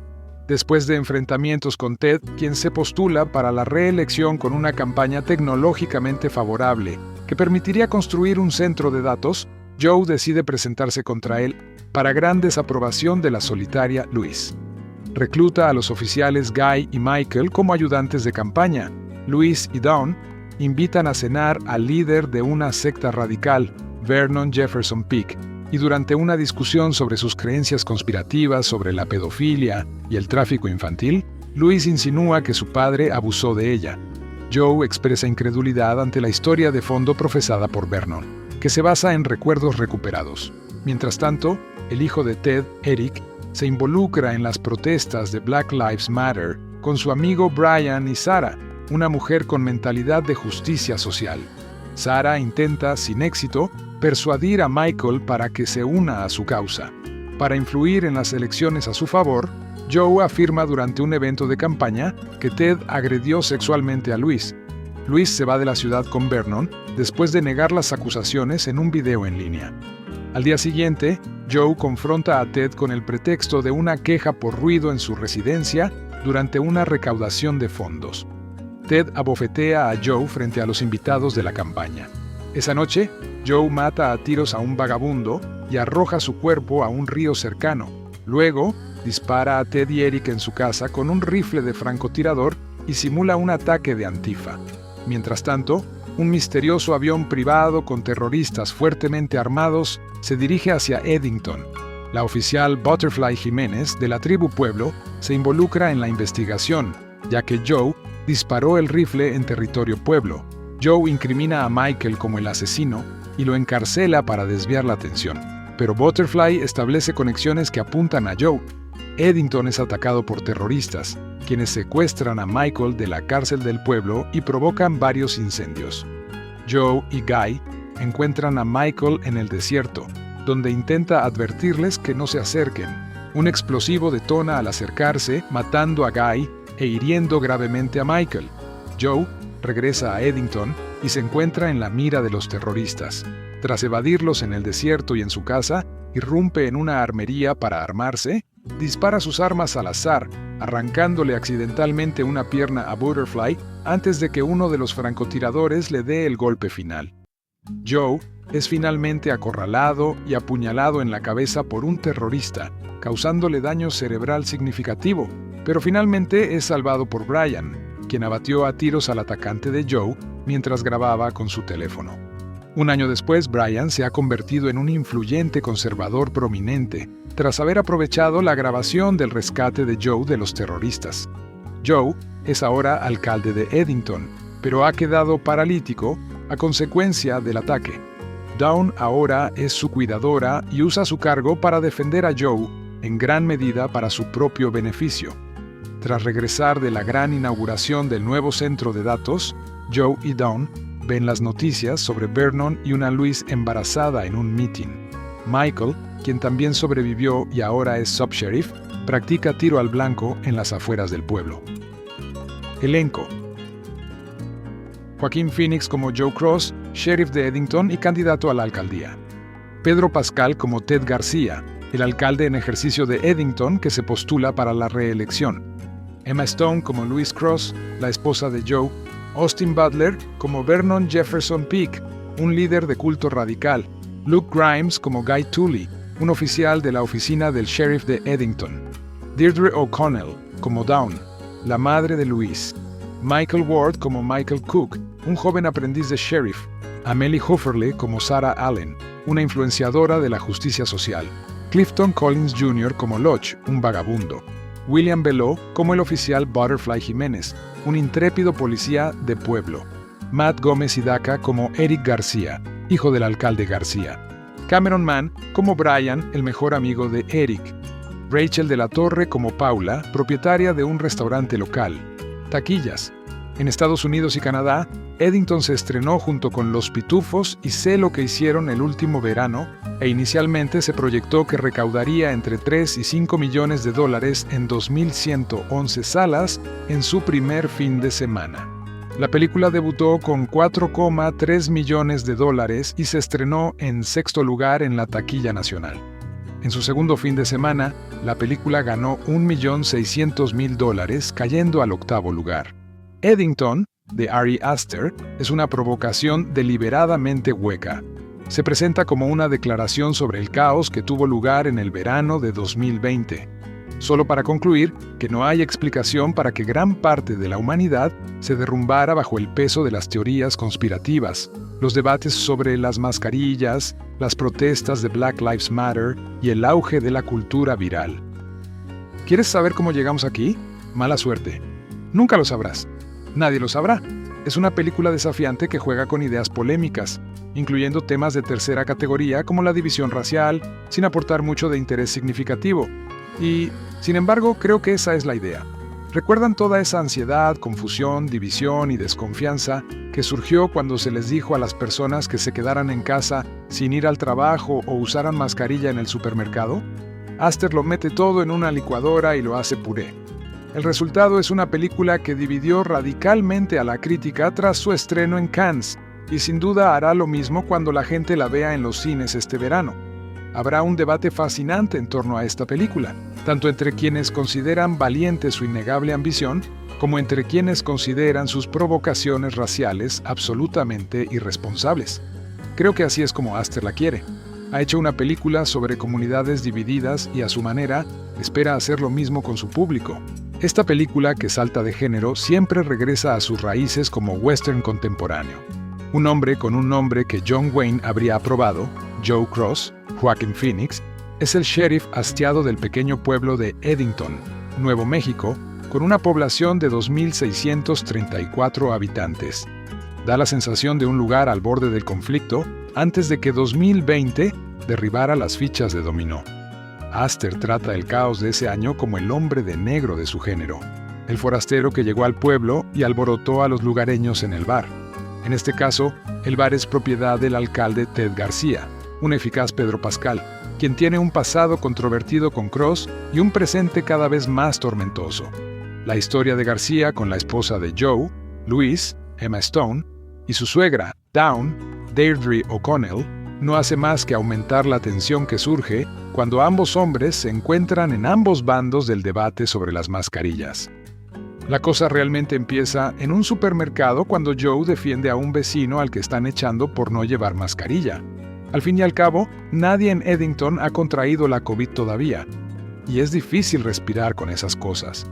Después de enfrentamientos con Ted, quien se postula para la reelección con una campaña tecnológicamente favorable que permitiría construir un centro de datos, Joe decide presentarse contra él para gran desaprobación de la solitaria Louise. Recluta a los oficiales Guy y Michael como ayudantes de campaña. Louise y Dawn invitan a cenar al líder de una secta radical, Vernon Jefferson Peake, y durante una discusión sobre sus creencias conspirativas sobre la pedofilia y el tráfico infantil, Louise insinúa que su padre abusó de ella. Joe expresa incredulidad ante la historia de fondo profesada por Vernon, que se basa en recuerdos recuperados. Mientras tanto, el hijo de Ted, Eric, se involucra en las protestas de Black Lives Matter con su amigo Brian y Sarah, una mujer con mentalidad de justicia social. Sarah intenta, sin éxito, persuadir a Michael para que se una a su causa. Para influir en las elecciones a su favor, Joe afirma durante un evento de campaña que Ted agredió sexualmente a Louise. Louise se va de la ciudad con Vernon después de negar las acusaciones en un video en línea. Al día siguiente, Joe confronta a Ted con el pretexto de una queja por ruido en su residencia durante una recaudación de fondos. Ted abofetea a Joe frente a los invitados de la campaña. Esa noche, Joe mata a tiros a un vagabundo y arroja su cuerpo a un río cercano. Luego, dispara a Ted y Eric en su casa con un rifle de francotirador y simula un ataque de Antifa. Mientras tanto, un misterioso avión privado con terroristas fuertemente armados se dirige hacia Edenton. La oficial Butterfly Jiménez, de la tribu Pueblo, se involucra en la investigación, ya que Joe disparó el rifle en territorio Pueblo. Joe incrimina a Michael como el asesino y lo encarcela para desviar la atención, pero Butterfly establece conexiones que apuntan a Joe. Edenton es atacado por terroristas, quienes secuestran a Michael de la cárcel del pueblo y provocan varios incendios. Joe y Guy encuentran a Michael en el desierto, donde intenta advertirles que no se acerquen. Un explosivo detona al acercarse, matando a Guy e hiriendo gravemente a Michael. Joe regresa a Edenton y se encuentra en la mira de los terroristas. Tras evadirlos en el desierto y en su casa, irrumpe en una armería para armarse, dispara sus armas al azar, arrancándole accidentalmente una pierna a Butterfly antes de que uno de los francotiradores le dé el golpe final. Joe es finalmente acorralado y apuñalado en la cabeza por un terrorista, causándole daño cerebral significativo, pero finalmente es salvado por Brian, quien abatió a tiros al atacante de Joe mientras grababa con su teléfono. Un año después, Brian se ha convertido en un influyente conservador prominente, tras haber aprovechado la grabación del rescate de Joe de los terroristas. Joe es ahora alcalde de Edenton, pero ha quedado paralítico a consecuencia del ataque. Dawn ahora es su cuidadora y usa su cargo para defender a Joe, en gran medida para su propio beneficio. Tras regresar de la gran inauguración del nuevo centro de datos, Joe y Dawn ven las noticias sobre Vernon y una Louise embarazada en un meeting. Michael, quien también sobrevivió y ahora es subsheriff, practica tiro al blanco en las afueras del pueblo. Elenco. Joaquín Phoenix como Joe Cross, sheriff de Eddington y candidato a la alcaldía. Pedro Pascal como Ted García, el alcalde en ejercicio de Eddington que se postula para la reelección. Emma Stone como Louise Cross, la esposa de Joe. Austin Butler como Vernon Jefferson Peake, un líder de culto radical. Luke Grimes como Guy Tully, un oficial de la oficina del sheriff de Eddington. Deirdre O'Connell como Dawn, la madre de Louise. Michael Ward como Michael Cook, un joven aprendiz de sheriff. Amelie Hufferle como Sarah Allen, una influenciadora de la justicia social. Clifton Collins Jr. como Lodge, un vagabundo. William Belleau como el oficial Butterfly Jiménez, un intrépido policía de pueblo. Matt Gómez Hidaka como Eric García, hijo del alcalde García. Cameron Mann como Brian, el mejor amigo de Eric. Rachel de la Torre como Paula, propietaria de un restaurante local. Taquillas. En Estados Unidos y Canadá, Eddington se estrenó junto con Los Pitufos y Sé lo que hicieron el último verano, e inicialmente se proyectó que recaudaría entre 3 y 5 millones de dólares en 2.111 salas en su primer fin de semana. La película debutó con 4,3 millones de dólares y se estrenó en sexto lugar en la taquilla nacional. En su segundo fin de semana, la película ganó $1.600.000, cayendo al octavo lugar. Eddington, de Ari Aster, es una provocación deliberadamente hueca. Se presenta como una declaración sobre el caos que tuvo lugar en el verano de 2020. Solo para concluir que no hay explicación para que gran parte de la humanidad se derrumbara bajo el peso de las teorías conspirativas, los debates sobre las mascarillas, las protestas de Black Lives Matter y el auge de la cultura viral. ¿Quieres saber cómo llegamos aquí? Mala suerte. Nunca lo sabrás. Nadie lo sabrá. Es una película desafiante que juega con ideas polémicas, incluyendo temas de tercera categoría como la división racial, sin aportar mucho de interés significativo. Y, sin embargo, creo que esa es la idea. ¿Recuerdan toda esa ansiedad, confusión, división y desconfianza que surgió cuando se les dijo a las personas que se quedaran en casa sin ir al trabajo o usaran mascarilla en el supermercado? Aster lo mete todo en una licuadora y lo hace puré. El resultado es una película que dividió radicalmente a la crítica tras su estreno en Cannes, y sin duda hará lo mismo cuando la gente la vea en los cines este verano. Habrá un debate fascinante en torno a esta película, tanto entre quienes consideran valiente su innegable ambición, como entre quienes consideran sus provocaciones raciales absolutamente irresponsables. Creo que así es como Aster la quiere. Ha hecho una película sobre comunidades divididas y a su manera espera hacer lo mismo con su público. Esta película, que salta de género, siempre regresa a sus raíces como western contemporáneo. Un hombre con un nombre que John Wayne habría aprobado, Joe Cross, Joaquin Phoenix, es el sheriff hastiado del pequeño pueblo de Eddington, Nuevo México, con una población de 2.634 habitantes. Da la sensación de un lugar al borde del conflicto antes de que 2020 derribara las fichas de dominó. Aster trata el caos de ese año como el hombre de negro de su género, el forastero que llegó al pueblo y alborotó a los lugareños en el bar. En este caso, el bar es propiedad del alcalde Ted García, un eficaz Pedro Pascal, quien tiene un pasado controvertido con Cross y un presente cada vez más tormentoso. La historia de García con la esposa de Joe, Louise, Emma Stone, y su suegra, Dawn, Deirdre O'Connell, no hace más que aumentar la tensión que surge cuando ambos hombres se encuentran en ambos bandos del debate sobre las mascarillas. La cosa realmente empieza en un supermercado cuando Joe defiende a un vecino al que están echando por no llevar mascarilla. Al fin y al cabo, nadie en Eddington ha contraído la COVID todavía, y es difícil respirar con esas cosas.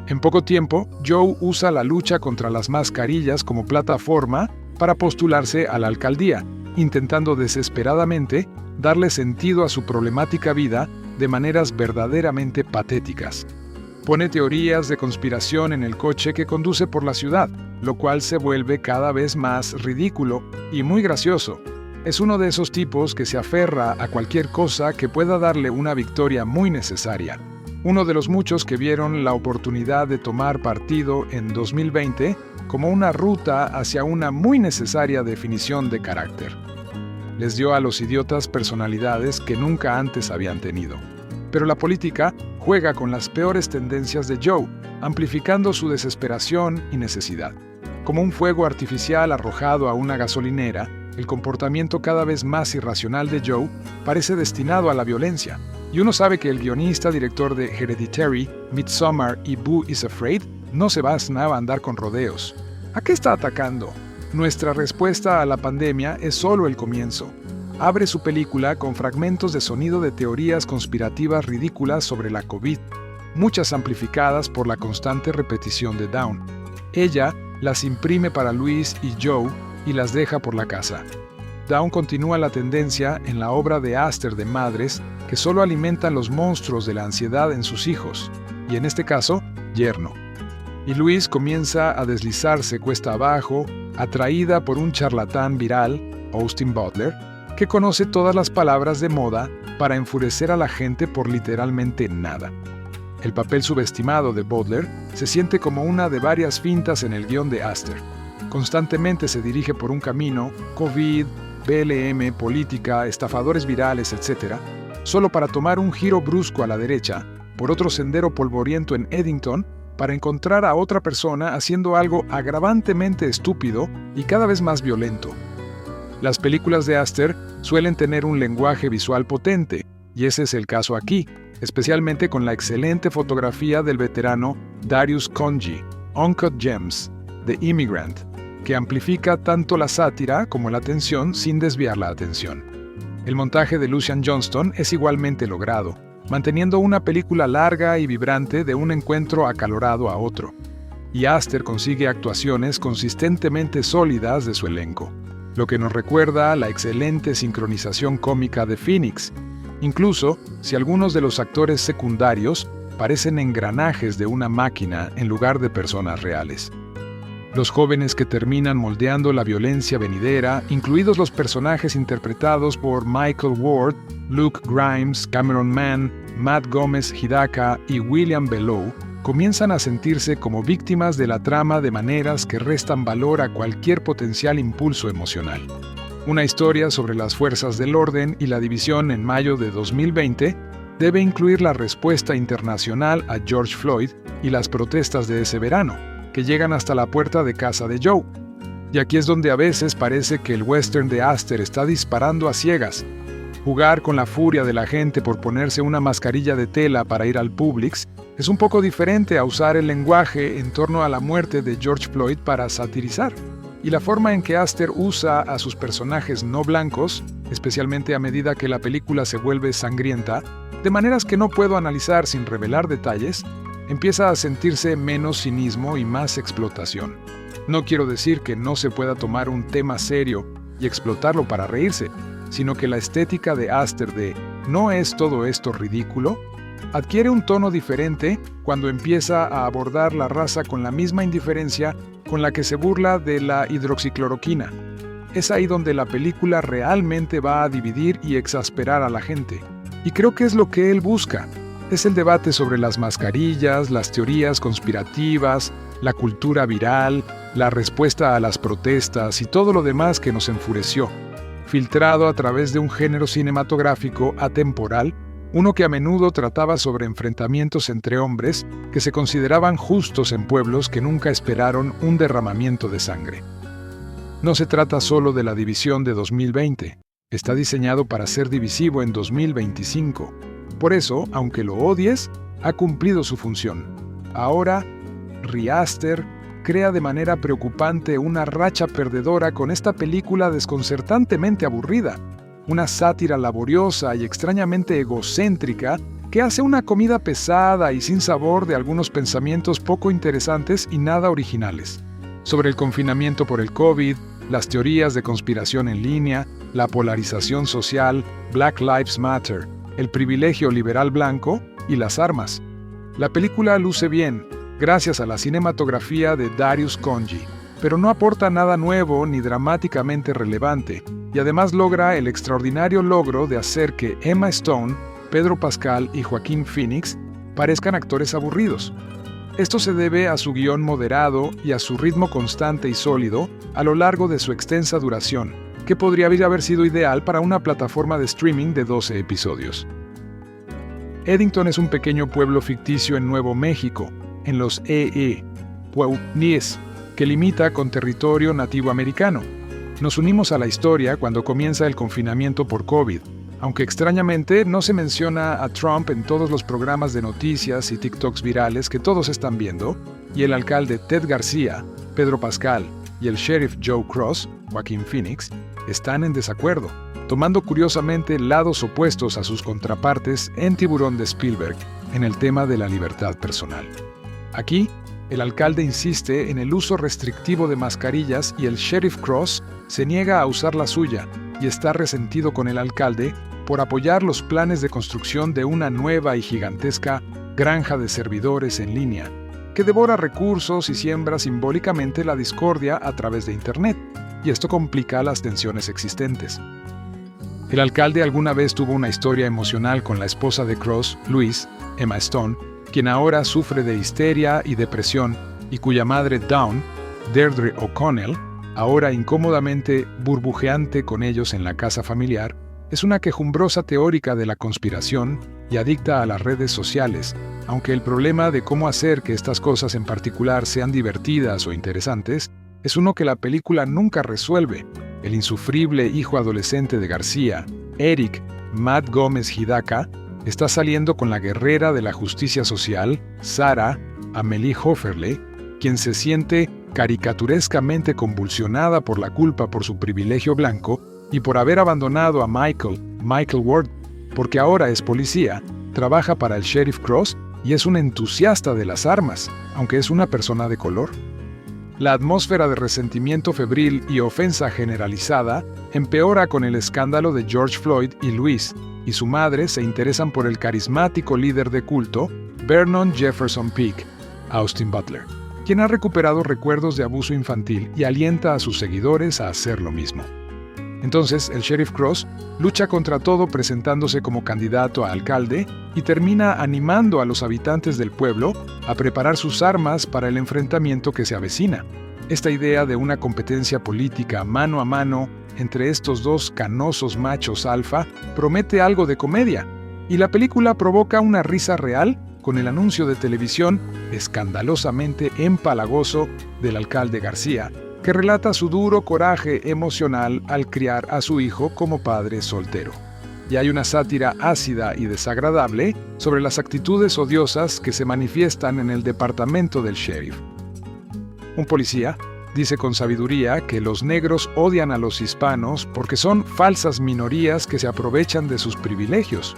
En poco tiempo, Joe usa la lucha contra las mascarillas como plataforma para postularse a la alcaldía, intentando desesperadamente darle sentido a su problemática vida de maneras verdaderamente patéticas. Pone teorías de conspiración en el coche que conduce por la ciudad, lo cual se vuelve cada vez más ridículo y muy gracioso. Es uno de esos tipos que se aferra a cualquier cosa que pueda darle una victoria muy necesaria. Uno de los muchos que vieron la oportunidad de tomar partido en 2020 como una ruta hacia una muy necesaria definición de carácter. Les dio a los idiotas personalidades que nunca antes habían tenido. Pero la política juega con las peores tendencias de Joe, amplificando su desesperación y necesidad. Como un fuego artificial arrojado a una gasolinera, el comportamiento cada vez más irracional de Joe parece destinado a la violencia, y uno sabe que el guionista, director de Hereditary, Midsommar y Boo is Afraid no se va a andar con rodeos. ¿A qué está atacando? Nuestra respuesta a la pandemia es solo el comienzo. Abre su película con fragmentos de sonido de teorías conspirativas ridículas sobre la COVID, muchas amplificadas por la constante repetición de Dawn. Ella las imprime para Louise y Joe y las deja por la casa. Dawn continúa la tendencia en la obra de Aster de madres que solo alimentan los monstruos de la ansiedad en sus hijos, y en este caso, yerno. Y Louise comienza a deslizarse cuesta abajo, atraída por un charlatán viral, Austin Butler, que conoce todas las palabras de moda para enfurecer a la gente por literalmente nada. El papel subestimado de Butler se siente como una de varias fintas en el guión de Aster. Constantemente se dirige por un camino, COVID, BLM, política, estafadores virales, etc., solo para tomar un giro brusco a la derecha, por otro sendero polvoriento en Eddington, para encontrar a otra persona haciendo algo agravantemente estúpido y cada vez más violento. Las películas de Aster suelen tener un lenguaje visual potente, y ese es el caso aquí, especialmente con la excelente fotografía del veterano Darius Khondji, Uncut Gems, The Immigrant, que amplifica tanto la sátira como la tensión sin desviar la atención. El montaje de Lucian Johnston es igualmente logrado, manteniendo una película larga y vibrante de un encuentro acalorado a otro. Y Aster consigue actuaciones consistentemente sólidas de su elenco, lo que nos recuerda a la excelente sincronización cómica de Phoenix, incluso si algunos de los actores secundarios parecen engranajes de una máquina en lugar de personas reales. Los jóvenes que terminan moldeando la violencia venidera, incluidos los personajes interpretados por Michael Ward, Luke Grimes, Cameron Mann, Matt Gómez Hidaka y William Bellow, comienzan a sentirse como víctimas de la trama de maneras que restan valor a cualquier potencial impulso emocional. Una historia sobre las fuerzas del orden y la división en mayo de 2020 debe incluir la respuesta internacional a George Floyd y las protestas de ese verano, que llegan hasta la puerta de casa de Joe. Y aquí es donde a veces parece que el western de Aster está disparando a ciegas. Jugar con la furia de la gente por ponerse una mascarilla de tela para ir al Publix es un poco diferente a usar el lenguaje en torno a la muerte de George Floyd para satirizar. Y la forma en que Aster usa a sus personajes no blancos, especialmente a medida que la película se vuelve sangrienta, de maneras que no puedo analizar sin revelar detalles, empieza a sentirse menos cinismo y más explotación. No quiero decir que no se pueda tomar un tema serio y explotarlo para reírse, sino que la estética de Aster de ¿no es todo esto ridículo?, adquiere un tono diferente cuando empieza a abordar la raza con la misma indiferencia con la que se burla de la hidroxicloroquina. Es ahí donde la película realmente va a dividir y exasperar a la gente. Y creo que es lo que él busca. Es el debate sobre las mascarillas, las teorías conspirativas, la cultura viral, la respuesta a las protestas y todo lo demás que nos enfureció, filtrado a través de un género cinematográfico atemporal, uno que a menudo trataba sobre enfrentamientos entre hombres que se consideraban justos en pueblos que nunca esperaron un derramamiento de sangre. No se trata solo de la división de 2020, está diseñado para ser divisivo en 2025. Por eso, aunque lo odies, ha cumplido su función. Ahora, Aster crea de manera preocupante una racha perdedora con esta película desconcertantemente aburrida, una sátira laboriosa y extrañamente egocéntrica que hace una comida pesada y sin sabor de algunos pensamientos poco interesantes y nada originales. Sobre el confinamiento por el COVID, las teorías de conspiración en línea, la polarización social, Black Lives Matter, el privilegio liberal blanco y las armas. La película luce bien, gracias a la cinematografía de Darius Khondji, pero no aporta nada nuevo ni dramáticamente relevante, y además logra el extraordinario logro de hacer que Emma Stone, Pedro Pascal y Joaquín Phoenix parezcan actores aburridos. Esto se debe a su guión moderado y a su ritmo constante y sólido a lo largo de su extensa duración, que podría haber sido ideal para una plataforma de streaming de 12 episodios. Eddington es un pequeño pueblo ficticio en Nuevo México, en los Pueblos, que limita con territorio nativo americano. Nos unimos a la historia cuando comienza el confinamiento por COVID, aunque extrañamente no se menciona a Trump en todos los programas de noticias y TikToks virales que todos están viendo, y el alcalde Ted García, Pedro Pascal y el sheriff Joe Cross, Joaquin Phoenix, están en desacuerdo, tomando curiosamente lados opuestos a sus contrapartes en Tiburón de Spielberg en el tema de la libertad personal. Aquí, el alcalde insiste en el uso restrictivo de mascarillas y el sheriff Cross se niega a usar la suya y está resentido con el alcalde por apoyar los planes de construcción de una nueva y gigantesca granja de servidores en línea, que devora recursos y siembra simbólicamente la discordia a través de Internet, y esto complica las tensiones existentes. El alcalde alguna vez tuvo una historia emocional con la esposa de Cross, Louise, Emma Stone, quien ahora sufre de histeria y depresión y cuya madre Dawn, Deirdre O'Connell, ahora incómodamente burbujeante con ellos en la casa familiar, es una quejumbrosa teórica de la conspiración y adicta a las redes sociales, aunque el problema de cómo hacer que estas cosas en particular sean divertidas o interesantes es uno que la película nunca resuelve. El insufrible hijo adolescente de García, Eric Matt Gómez Hidaka, está saliendo con la guerrera de la justicia social, Sarah Amélie Hoferle, quien se siente caricaturescamente convulsionada por la culpa por su privilegio blanco y por haber abandonado a Michael Ward, porque ahora es policía, trabaja para el sheriff Cross y es un entusiasta de las armas, aunque es una persona de color. La atmósfera de resentimiento febril y ofensa generalizada empeora con el escándalo de George Floyd y Louise, y su madre se interesan por el carismático líder de culto, Vernon Jefferson Peake, Austin Butler, quien ha recuperado recuerdos de abuso infantil y alienta a sus seguidores a hacer lo mismo. Entonces, el sheriff Cross lucha contra todo presentándose como candidato a alcalde y termina animando a los habitantes del pueblo a preparar sus armas para el enfrentamiento que se avecina. Esta idea de una competencia política mano a mano entre estos dos canosos machos alfa promete algo de comedia, y la película provoca una risa real con el anuncio de televisión escandalosamente empalagoso del alcalde García, que relata su duro coraje emocional al criar a su hijo como padre soltero. Y hay una sátira ácida y desagradable sobre las actitudes odiosas que se manifiestan en el departamento del sheriff. Un policía dice con sabiduría que los negros odian a los hispanos porque son falsas minorías que se aprovechan de sus privilegios.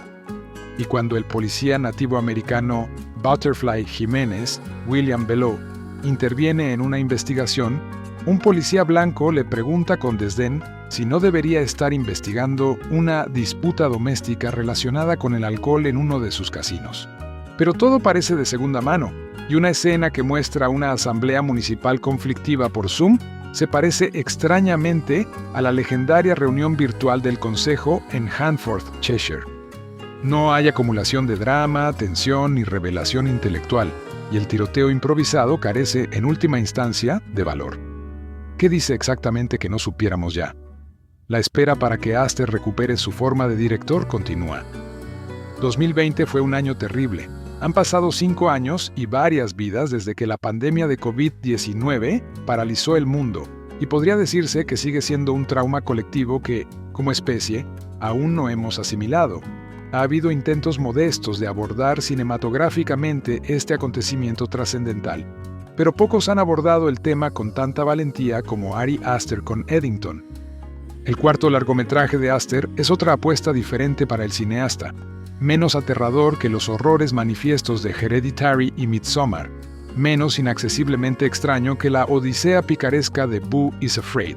Y cuando el policía nativo americano Butterfly Jiménez, William Belleau, interviene en una investigación, un policía blanco le pregunta con desdén si no debería estar investigando una disputa doméstica relacionada con el alcohol en uno de sus casinos. Pero todo parece de segunda mano, y una escena que muestra una asamblea municipal conflictiva por Zoom se parece extrañamente a la legendaria reunión virtual del Consejo en Handforth, Cheshire. No hay acumulación de drama, tensión ni revelación intelectual, y el tiroteo improvisado carece, en última instancia, de valor. ¿Qué dice exactamente que no supiéramos ya? La espera para que Aster recupere su forma de director continúa. 2020 fue un año terrible. Han pasado 5 años y varias vidas desde que la pandemia de COVID-19 paralizó el mundo, y podría decirse que sigue siendo un trauma colectivo que, como especie, aún no hemos asimilado. Ha habido intentos modestos de abordar cinematográficamente este acontecimiento trascendental, pero pocos han abordado el tema con tanta valentía como Ari Aster con Eddington. El cuarto largometraje de Aster es otra apuesta diferente para el cineasta, menos aterrador que los horrores manifiestos de Hereditary y Midsommar, menos inaccesiblemente extraño que la odisea picaresca de Boo is Afraid.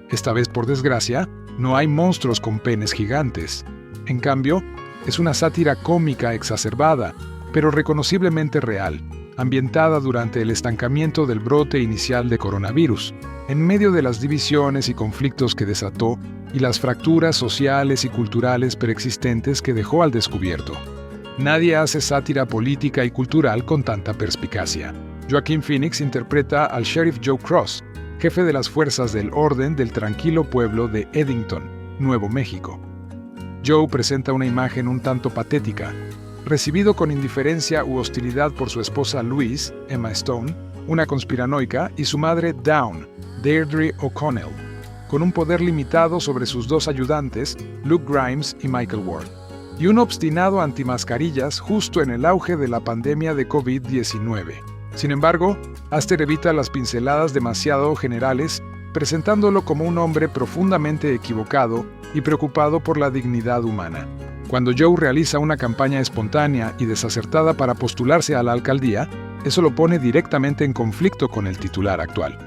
Esta vez, por desgracia, no hay monstruos con penes gigantes. En cambio, es una sátira cómica exacerbada, pero reconociblemente real, ambientada durante el estancamiento del brote inicial de coronavirus, en medio de las divisiones y conflictos que desató y las fracturas sociales y culturales preexistentes que dejó al descubierto. Nadie hace sátira política y cultural con tanta perspicacia. Joaquin Phoenix interpreta al sheriff Joe Cross, jefe de las fuerzas del orden del tranquilo pueblo de Eddington, Nuevo México. Joe presenta una imagen un tanto patética. Recibido con indiferencia u hostilidad por su esposa Louise, Emma Stone, una conspiranoica, y su madre Dawn, Deirdre O'Connell, con un poder limitado sobre sus dos ayudantes, Luke Grimes y Michael Ward, y un obstinado antimascarillas justo en el auge de la pandemia de COVID-19. Sin embargo, Aster evita las pinceladas demasiado generales, presentándolo como un hombre profundamente equivocado y preocupado por la dignidad humana. Cuando Joe realiza una campaña espontánea y desacertada para postularse a la alcaldía, eso lo pone directamente en conflicto con el titular actual,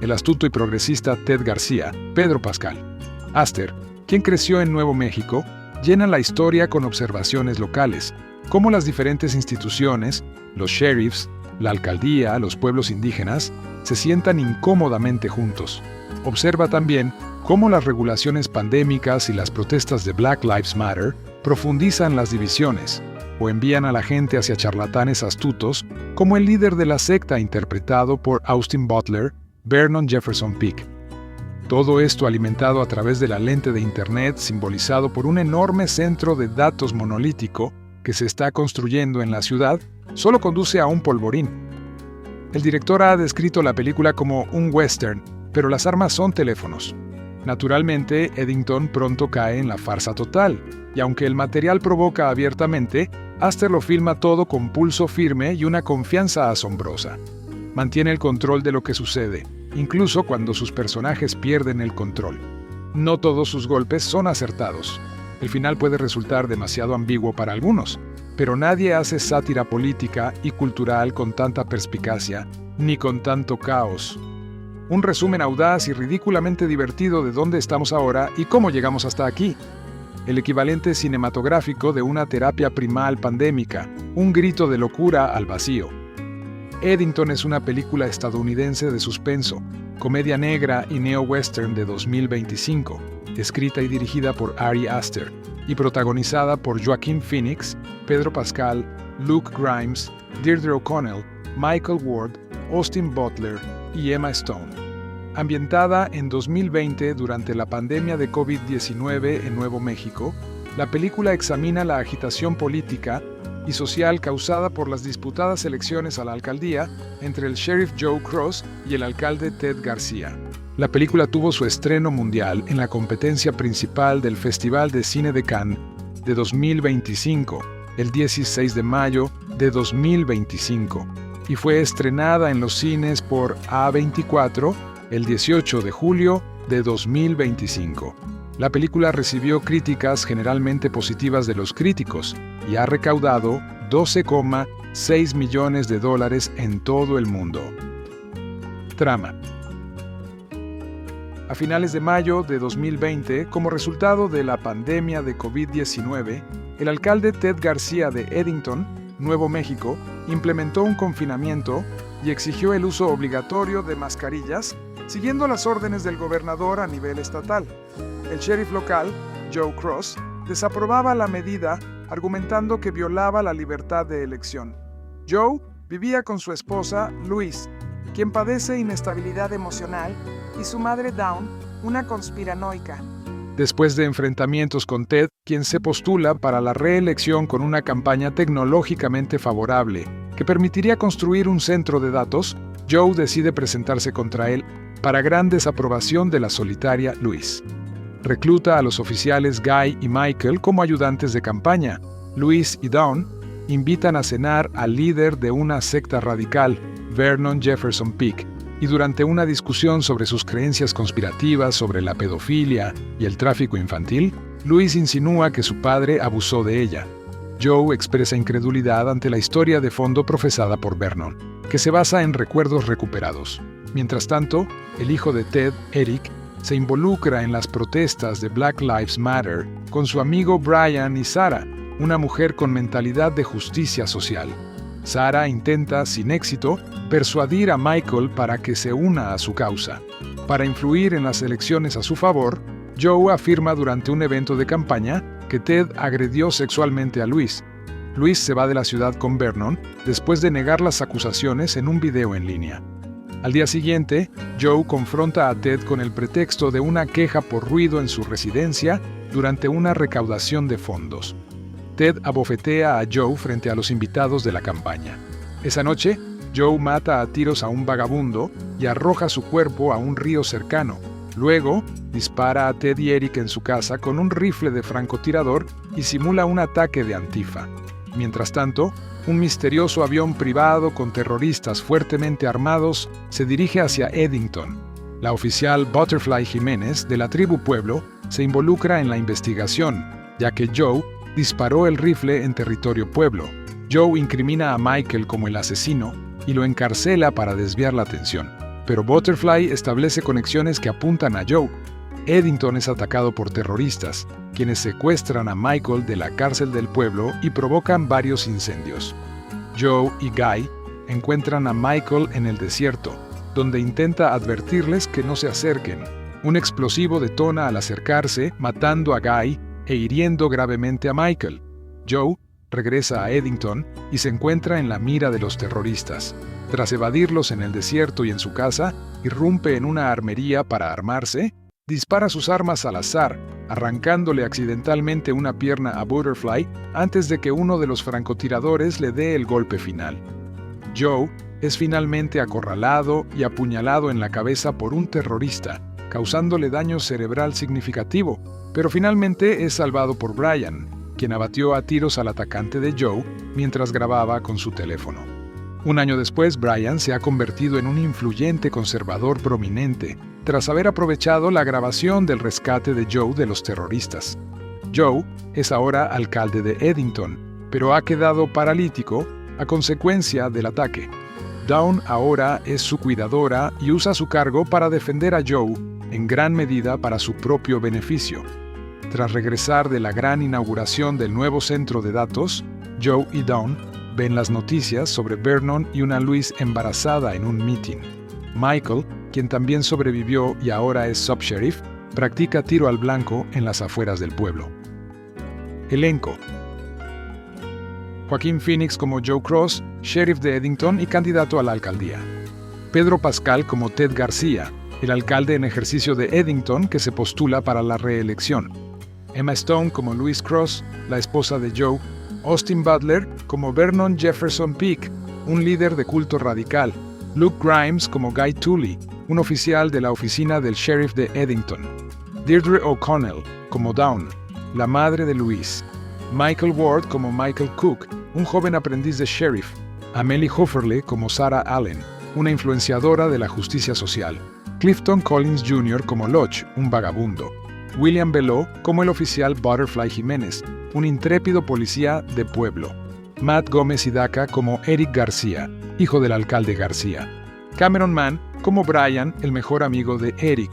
el astuto y progresista Ted García, Pedro Pascal. Aster, quien creció en Nuevo México, llena la historia con observaciones locales, cómo las diferentes instituciones, los sheriffs, la alcaldía, los pueblos indígenas, se sientan incómodamente juntos. Observa también cómo las regulaciones pandémicas y las protestas de Black Lives Matter profundizan las divisiones o envían a la gente hacia charlatanes astutos como el líder de la secta interpretado por Austin Butler, Vernon Jefferson Peake. Todo esto alimentado a través de la lente de Internet simbolizado por un enorme centro de datos monolítico que se está construyendo en la ciudad, solo conduce a un polvorín. El director ha descrito la película como un western, pero las armas son teléfonos. Naturalmente, Eddington pronto cae en la farsa total, y aunque el material provoca abiertamente, Aster lo filma todo con pulso firme y una confianza asombrosa. Mantiene el control de lo que sucede, incluso cuando sus personajes pierden el control. No todos sus golpes son acertados. El final puede resultar demasiado ambiguo para algunos, pero nadie hace sátira política y cultural con tanta perspicacia, ni con tanto caos. Un resumen audaz y ridículamente divertido de dónde estamos ahora y cómo llegamos hasta aquí. El equivalente cinematográfico de una terapia primal pandémica, un grito de locura al vacío. Eddington es una película estadounidense de suspenso, comedia negra y neo-western de 2025, escrita y dirigida por Ari Aster y protagonizada por Joaquin Phoenix, Pedro Pascal, Luke Grimes, Deirdre O'Connell, Michael Ward, Austin Butler y Emma Stone. Ambientada en 2020 durante la pandemia de COVID-19 en Nuevo México, la película examina la agitación política y social causada por las disputadas elecciones a la alcaldía entre el sheriff Joe Cross y el alcalde Ted García. La película tuvo su estreno mundial en la competencia principal del Festival de Cine de Cannes de 2025, el 16 de mayo de 2025, y fue estrenada en los cines por A24 el 18 de julio de 2025. La película recibió críticas generalmente positivas de los críticos y ha recaudado $12,6 millones en todo el mundo. Trama. A finales de mayo de 2020, como resultado de la pandemia de COVID-19, el alcalde Ted García de Eddington, Nuevo México, implementó un confinamiento y exigió el uso obligatorio de mascarillas, siguiendo las órdenes del gobernador a nivel estatal. El sheriff local, Joe Cross, desaprobaba la medida, argumentando que violaba la libertad de elección. Joe vivía con su esposa, Louise, quien padece inestabilidad emocional, y su madre Dawn, una conspiranoica. Después de enfrentamientos con Ted, quien se postula para la reelección con una campaña tecnológicamente favorable que permitiría construir un centro de datos, Joe decide presentarse contra él para gran desaprobación de la solitaria Louise. Recluta a los oficiales Guy y Michael como ayudantes de campaña. Louise y Dawn invitan a cenar al líder de una secta radical, Vernon Jefferson Peake, y durante una discusión sobre sus creencias conspirativas sobre la pedofilia y el tráfico infantil, Louise insinúa que su padre abusó de ella. Joe expresa incredulidad ante la historia de fondo profesada por Vernon, que se basa en recuerdos recuperados. Mientras tanto, el hijo de Ted, Eric, se involucra en las protestas de Black Lives Matter con su amigo Brian y Sarah, una mujer con mentalidad de justicia social. Sarah intenta, sin éxito, persuadir a Michael para que se una a su causa. Para influir en las elecciones a su favor, Joe afirma durante un evento de campaña que Ted agredió sexualmente a Louise. Louise se va de la ciudad con Vernon después de negar las acusaciones en un video en línea. Al día siguiente, Joe confronta a Ted con el pretexto de una queja por ruido en su residencia durante una recaudación de fondos. Ted abofetea a Joe frente a los invitados de la campaña. Esa noche, Joe mata a tiros a un vagabundo y arroja su cuerpo a un río cercano. Luego, dispara a Ted y Eric en su casa con un rifle de francotirador y simula un ataque de Antifa. Mientras tanto, un misterioso avión privado con terroristas fuertemente armados se dirige hacia Eddington. La oficial Butterfly Jiménez, de la tribu Pueblo, se involucra en la investigación, ya que Joe disparó el rifle en territorio Pueblo. Joe incrimina a Michael como el asesino y lo encarcela para desviar la atención. Pero Butterfly establece conexiones que apuntan a Joe. Eddington es atacado por terroristas, quienes secuestran a Michael de la cárcel del pueblo y provocan varios incendios. Joe y Guy encuentran a Michael en el desierto, donde intenta advertirles que no se acerquen. Un explosivo detona al acercarse, matando a Guy e hiriendo gravemente a Michael. Joe regresa a Eddington y se encuentra en la mira de los terroristas. Tras evadirlos en el desierto y en su casa, irrumpe en una armería para armarse, dispara sus armas al azar, arrancándole accidentalmente una pierna a Butterfly antes de que uno de los francotiradores le dé el golpe final. Joe es finalmente acorralado y apuñalado en la cabeza por un terrorista, causándole daño cerebral significativo, pero finalmente es salvado por Brian, quien abatió a tiros al atacante de Joe mientras grababa con su teléfono. Un año después, Brian se ha convertido en un influyente conservador prominente, tras haber aprovechado la grabación del rescate de Joe de los terroristas. Joe es ahora alcalde de Eddington, pero ha quedado paralítico a consecuencia del ataque. Dawn ahora es su cuidadora y usa su cargo para defender a Joe, en gran medida para su propio beneficio. Tras regresar de la gran inauguración del nuevo centro de datos, Joe y Dawn ven las noticias sobre Vernon y una Louise embarazada en un meeting. Michael, quien también sobrevivió y ahora es subsheriff, practica tiro al blanco en las afueras del pueblo. Elenco: Joaquín Phoenix como Joe Cross, sheriff de Eddington y candidato a la alcaldía. Pedro Pascal como Ted García, el alcalde en ejercicio de Eddington que se postula para la reelección. Emma Stone como Louise Cross, la esposa de Joe. Austin Butler como Vernon Jefferson Peake, un líder de culto radical. Luke Grimes como Guy Tully, un oficial de la oficina del sheriff de Eddington. Deirdre O'Connell como Dawn, la madre de Louise. Michael Ward como Michael Cook, un joven aprendiz de sheriff. Amelie Hofferle como Sarah Allen, una influenciadora de la justicia social. Clifton Collins Jr. como Lodge, un vagabundo. William Belleau como el oficial Butterfly Jiménez, un intrépido policía de pueblo. Matt Gómez Hidaka como Eric García, hijo del alcalde García. Cameron Mann como Brian, el mejor amigo de Eric.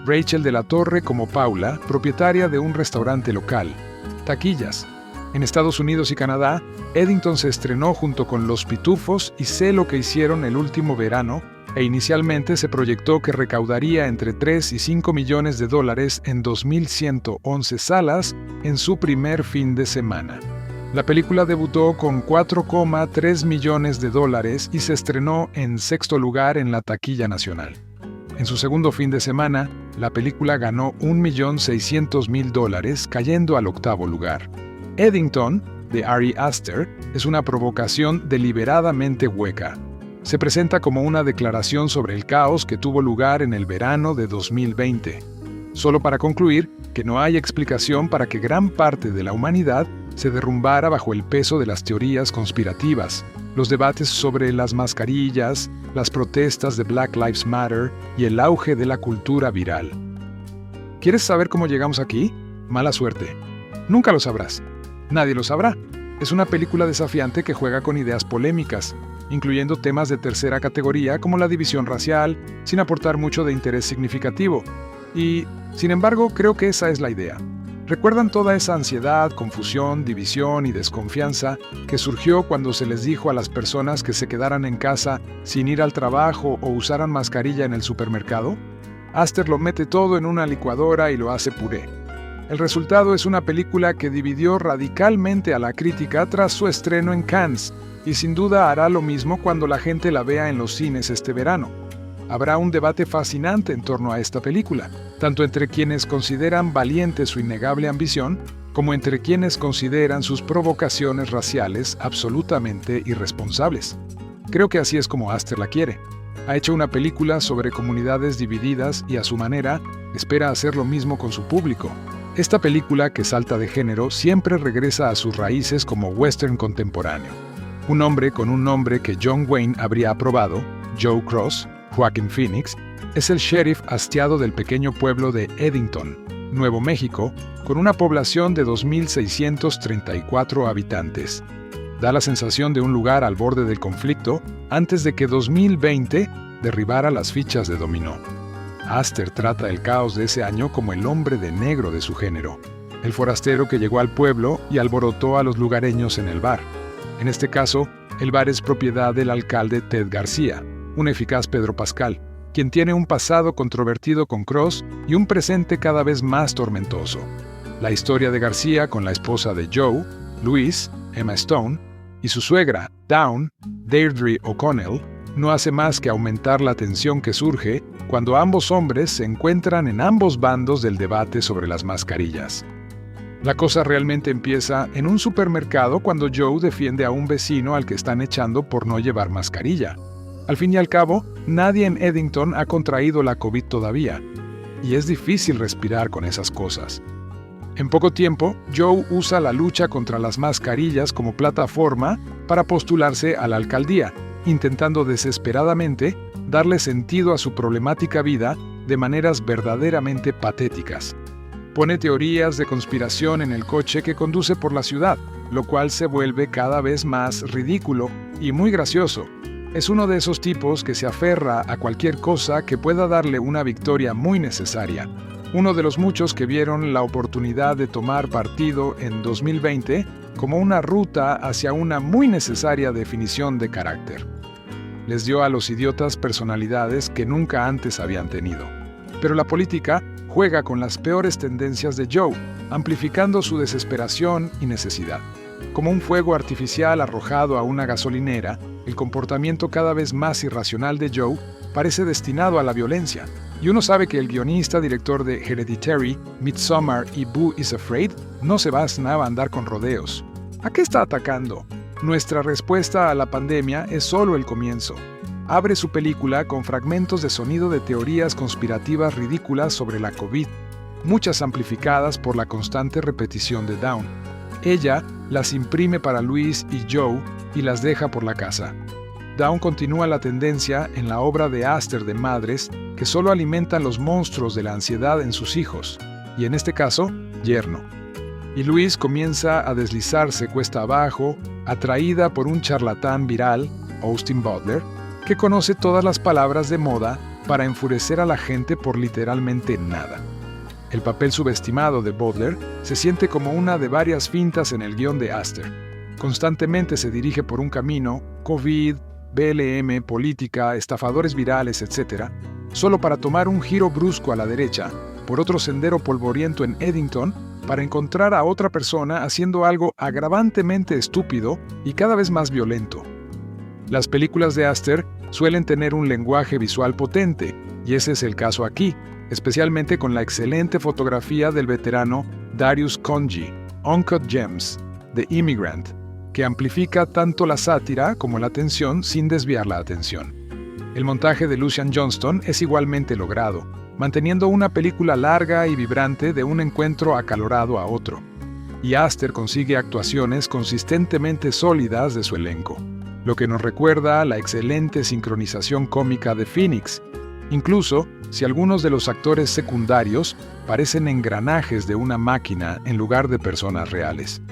Rachel de la Torre como Paula, propietaria de un restaurante local. Taquillas. En Estados Unidos y Canadá, Eddington se estrenó junto con Los Pitufos y Sé lo que hicieron el último verano, e inicialmente se proyectó que recaudaría entre 3 y 5 millones de dólares en 2.111 salas en su primer fin de semana. La película debutó con 4,3 millones de dólares y se estrenó en sexto lugar en la taquilla nacional. En su segundo fin de semana, la película ganó $1.600.000, cayendo al octavo lugar. Eddington, de Ari Aster, es una provocación deliberadamente hueca. Se presenta como una declaración sobre el caos que tuvo lugar en el verano de 2020. Solo para concluir que no hay explicación para que gran parte de la humanidad se derrumbara bajo el peso de las teorías conspirativas, los debates sobre las mascarillas, las protestas de Black Lives Matter y el auge de la cultura viral. ¿Quieres saber cómo llegamos aquí? Mala suerte. Nunca lo sabrás. Nadie lo sabrá. Es una película desafiante que juega con ideas polémicas, incluyendo temas de tercera categoría como la división racial, sin aportar mucho de interés significativo. Y, sin embargo, creo que esa es la idea. ¿Recuerdan toda esa ansiedad, confusión, división y desconfianza que surgió cuando se les dijo a las personas que se quedaran en casa sin ir al trabajo o usaran mascarilla en el supermercado? Aster lo mete todo en una licuadora y lo hace puré. El resultado es una película que dividió radicalmente a la crítica tras su estreno en Cannes, y sin duda hará lo mismo cuando la gente la vea en los cines este verano. Habrá un debate fascinante en torno a esta película, tanto entre quienes consideran valiente su innegable ambición, como entre quienes consideran sus provocaciones raciales absolutamente irresponsables. Creo que así es como Aster la quiere. Ha hecho una película sobre comunidades divididas y a su manera espera hacer lo mismo con su público. Esta película, que salta de género, siempre regresa a sus raíces como western contemporáneo. Un hombre con un nombre que John Wayne habría aprobado, Joe Cross, Joaquin Phoenix, es el sheriff hastiado del pequeño pueblo de Eddington, Nuevo México, con una población de 2.634 habitantes. Da la sensación de un lugar al borde del conflicto antes de que 2020 derribara las fichas de dominó. Aster trata el caos de ese año como el hombre de negro de su género, el forastero que llegó al pueblo y alborotó a los lugareños en el bar. En este caso, el bar es propiedad del alcalde Ted García, un eficaz Pedro Pascal, quien tiene un pasado controvertido con Cross y un presente cada vez más tormentoso. La historia de García con la esposa de Joe, Louise, Emma Stone, y su suegra, Dawn, Deirdre O'Connell, no hace más que aumentar la tensión que surge cuando ambos hombres se encuentran en ambos bandos del debate sobre las mascarillas. La cosa realmente empieza en un supermercado cuando Joe defiende a un vecino al que están echando por no llevar mascarilla. Al fin y al cabo, nadie en Eddington ha contraído la COVID todavía, y es difícil respirar con esas cosas. En poco tiempo, Joe usa la lucha contra las mascarillas como plataforma para postularse a la alcaldía, intentando desesperadamente darle sentido a su problemática vida de maneras verdaderamente patéticas. Pone teorías de conspiración en el coche que conduce por la ciudad, lo cual se vuelve cada vez más ridículo y muy gracioso. Es uno de esos tipos que se aferra a cualquier cosa que pueda darle una victoria muy necesaria. Uno de los muchos que vieron la oportunidad de tomar partido en 2020 como una ruta hacia una muy necesaria definición de carácter. Les dio a los idiotas personalidades que nunca antes habían tenido. Pero la política juega con las peores tendencias de Joe, amplificando su desesperación y necesidad. Como un fuego artificial arrojado a una gasolinera, el comportamiento cada vez más irracional de Joe parece destinado a la violencia, y uno sabe que el guionista director de Hereditary, Midsommar y Boo is Afraid no se va a andar con rodeos. ¿A qué está atacando? Nuestra respuesta a la pandemia es solo el comienzo. Abre su película con fragmentos de sonido de teorías conspirativas ridículas sobre la COVID, muchas amplificadas por la constante repetición de Dawn. Ella las imprime para Louise y Joe y las deja por la casa. Dawn continúa la tendencia en la obra de Aster de madres que solo alimentan los monstruos de la ansiedad en sus hijos, y en este caso, yerno. Y Louise comienza a deslizarse cuesta abajo, atraída por un charlatán viral, Austin Butler, que conoce todas las palabras de moda para enfurecer a la gente por literalmente nada. El papel subestimado de Butler se siente como una de varias fintas en el guión de Aster. Constantemente se dirige por un camino, COVID, BLM, política, estafadores virales, etc., solo para tomar un giro brusco a la derecha, por otro sendero polvoriento en Eddington, para encontrar a otra persona haciendo algo agravantemente estúpido y cada vez más violento. Las películas de Aster suelen tener un lenguaje visual potente, y ese es el caso aquí, especialmente con la excelente fotografía del veterano Darius Khondji, Uncut Gems, The Immigrant, que amplifica tanto la sátira como la tensión sin desviar la atención. El montaje de Lucian Johnston es igualmente logrado, manteniendo una película larga y vibrante de un encuentro acalorado a otro. Y Aster consigue actuaciones consistentemente sólidas de su elenco, lo que nos recuerda a la excelente sincronización cómica de Phoenix, incluso si algunos de los actores secundarios parecen engranajes de una máquina en lugar de personas reales.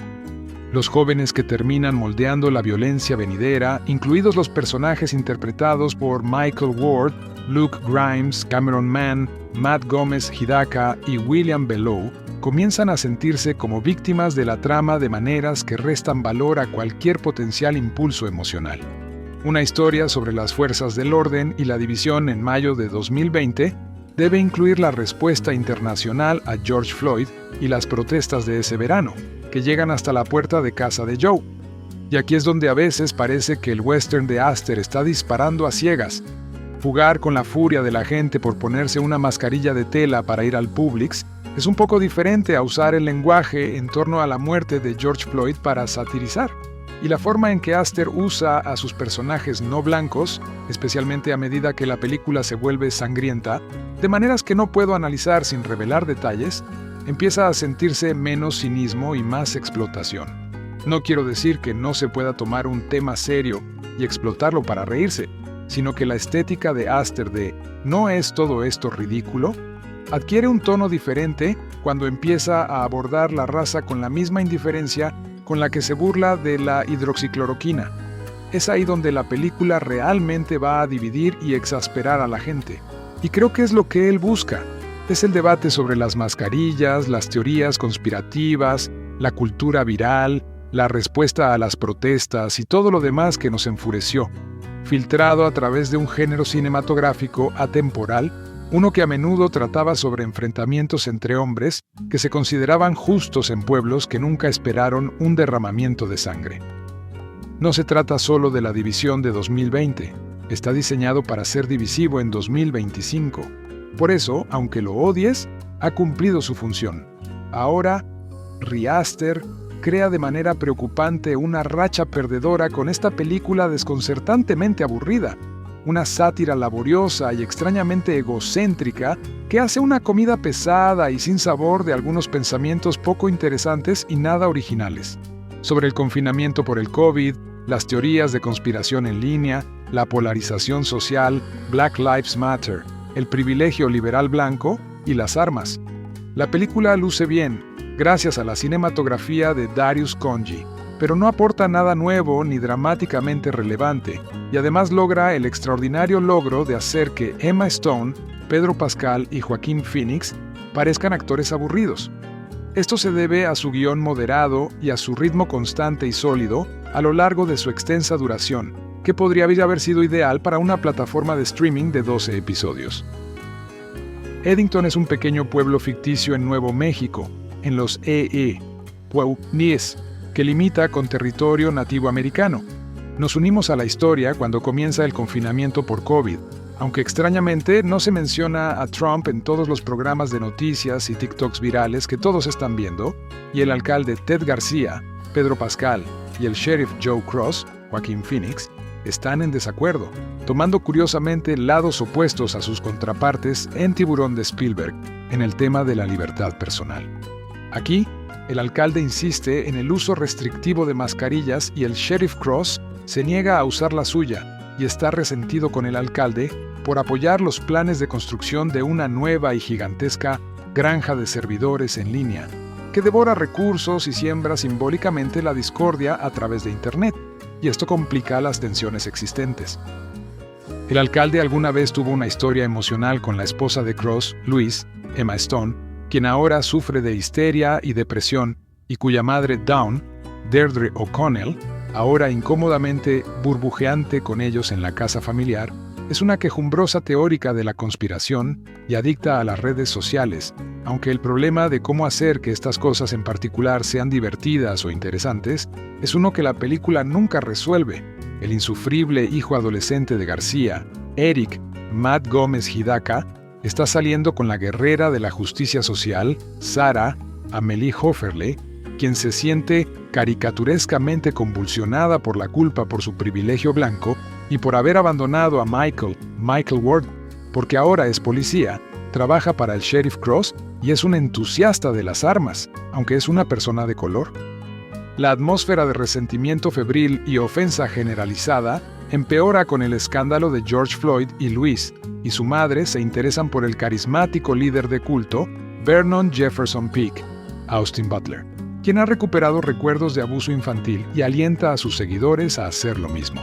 Los jóvenes que terminan moldeando la violencia venidera, incluidos los personajes interpretados por Michael Ward, Luke Grimes, Cameron Mann, Matt Gómez Hidaka y William Bellow, comienzan a sentirse como víctimas de la trama de maneras que restan valor a cualquier potencial impulso emocional. Una historia sobre las fuerzas del orden y la división en mayo de 2020 debe incluir la respuesta internacional a George Floyd y las protestas de ese verano, que llegan hasta la puerta de casa de Joe. Y aquí es donde a veces parece que el western de Aster está disparando a ciegas. Jugar con la furia de la gente por ponerse una mascarilla de tela para ir al Publix es un poco diferente a usar el lenguaje en torno a la muerte de George Floyd para satirizar. y la forma en que Aster usa a sus personajes no blancos, especialmente a medida que la película se vuelve sangrienta, de maneras que no puedo analizar sin revelar detalles, empieza a sentirse menos cinismo y más explotación. No quiero decir que no se pueda tomar un tema serio y explotarlo para reírse, sino que la estética de Aster de ¿no es todo esto ridículo?, adquiere un tono diferente cuando empieza a abordar la raza con la misma indiferencia con la que se burla de la hidroxicloroquina. Es ahí donde la película realmente va a dividir y exasperar a la gente. Y creo que es lo que él busca. Es el debate sobre las mascarillas, las teorías conspirativas, la cultura viral, la respuesta a las protestas y todo lo demás que nos enfureció, filtrado a través de un género cinematográfico atemporal, uno que a menudo trataba sobre enfrentamientos entre hombres que se consideraban justos en pueblos que nunca esperaron un derramamiento de sangre. No se trata solo de la división de 2020, está diseñado para ser divisivo en 2025. Por eso, aunque lo odies, ha cumplido su función. Ahora, Aster crea de manera preocupante una racha perdedora con esta película desconcertantemente aburrida, una sátira laboriosa y extrañamente egocéntrica que hace una comida pesada y sin sabor de algunos pensamientos poco interesantes y nada originales. Sobre el confinamiento por el COVID, las teorías de conspiración en línea, la polarización social, Black Lives Matter, el privilegio liberal blanco y las armas. La película luce bien, gracias a la cinematografía de Darius Khondji, pero no aporta nada nuevo ni dramáticamente relevante, y además logra el extraordinario logro de hacer que Emma Stone, Pedro Pascal y Joaquín Phoenix parezcan actores aburridos. Esto se debe a su guión moderado y a su ritmo constante y sólido a lo largo de su extensa duración, que podría haber sido ideal para una plataforma de streaming de 12 episodios. Eddington es un pequeño pueblo ficticio en Nuevo México, en los Pueblos, que limita con territorio nativo americano. Nos unimos a la historia cuando comienza el confinamiento por COVID, aunque extrañamente no se menciona a Trump en todos los programas de noticias y TikToks virales que todos están viendo, y el alcalde Ted García, Pedro Pascal y el sheriff Joe Cross, Joaquín Phoenix, están en desacuerdo, tomando curiosamente lados opuestos a sus contrapartes en Tiburón de Spielberg, en el tema de la libertad personal. Aquí, el alcalde insiste en el uso restrictivo de mascarillas y el sheriff Cross se niega a usar la suya y está resentido con el alcalde por apoyar los planes de construcción de una nueva y gigantesca granja de servidores en línea, que devora recursos y siembra simbólicamente la discordia a través de Internet, y esto complica las tensiones existentes. El alcalde alguna vez tuvo una historia emocional con la esposa de Cross, Louise, Emma Stone, quien ahora sufre de histeria y depresión, y cuya madre Dawn, Deirdre O'Connell, ahora incómodamente burbujeante con ellos en la casa familiar, es una quejumbrosa teórica de la conspiración y adicta a las redes sociales, aunque el problema de cómo hacer que estas cosas en particular sean divertidas o interesantes es uno que la película nunca resuelve. El insufrible hijo adolescente de García, Eric Matt Gómez Hidaka, está saliendo con la guerrera de la justicia social, Sarah Amélie Hoferle, quien se siente caricaturescamente convulsionada por la culpa por su privilegio blanco y por haber abandonado a Michael Ward, porque ahora es policía, trabaja para el sheriff Cross y es un entusiasta de las armas, aunque es una persona de color. La atmósfera de resentimiento febril y ofensa generalizada empeora con el escándalo de George Floyd y Louise, y su madre se interesan por el carismático líder de culto, Vernon Jefferson Peake, Austin Butler, quien ha recuperado recuerdos de abuso infantil y alienta a sus seguidores a hacer lo mismo.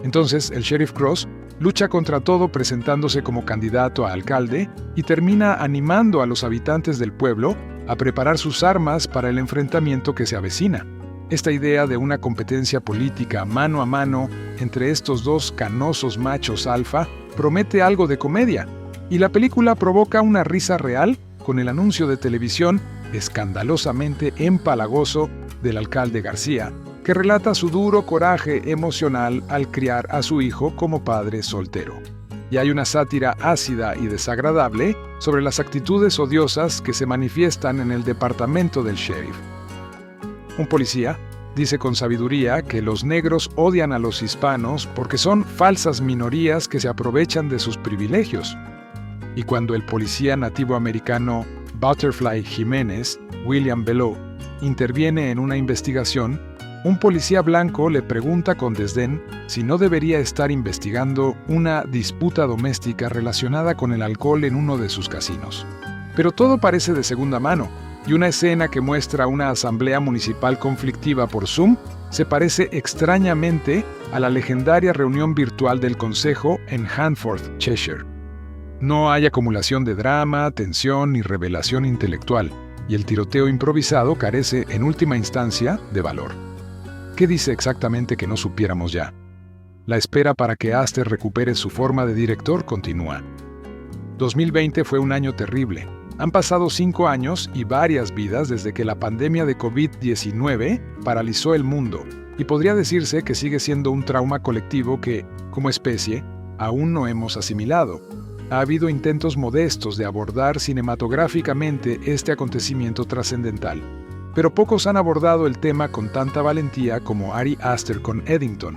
Entonces, el sheriff Cross lucha contra todo presentándose como candidato a alcalde y termina animando a los habitantes del pueblo a preparar sus armas para el enfrentamiento que se avecina. Esta idea de una competencia política mano a mano entre estos dos canosos machos alfa promete algo de comedia, y la película provoca una risa real con el anuncio de televisión escandalosamente empalagoso del alcalde García, que relata su duro coraje emocional al criar a su hijo como padre soltero. Y hay una sátira ácida y desagradable sobre las actitudes odiosas que se manifiestan en el departamento del sheriff. Un policía dice con sabiduría que los negros odian a los hispanos porque son falsas minorías que se aprovechan de sus privilegios. Y cuando el policía nativo americano Butterfly Jiménez, William Belleau, interviene en una investigación, un policía blanco le pregunta con desdén si no debería estar investigando una disputa doméstica relacionada con el alcohol en uno de sus casinos. Pero todo parece de segunda mano, y una escena que muestra una asamblea municipal conflictiva por Zoom se parece extrañamente a la legendaria reunión virtual del Consejo en Handforth, Cheshire. No hay acumulación de drama, tensión ni revelación intelectual, y el tiroteo improvisado carece, en última instancia, de valor. ¿Qué dice exactamente que no supiéramos ya? La espera para que Aster recupere su forma de director continúa. 2020 fue un año terrible. Han pasado 5 años y varias vidas desde que la pandemia de COVID-19 paralizó el mundo, y podría decirse que sigue siendo un trauma colectivo que, como especie, aún no hemos asimilado. Ha habido intentos modestos de abordar cinematográficamente este acontecimiento trascendental, pero pocos han abordado el tema con tanta valentía como Ari Aster con Eddington.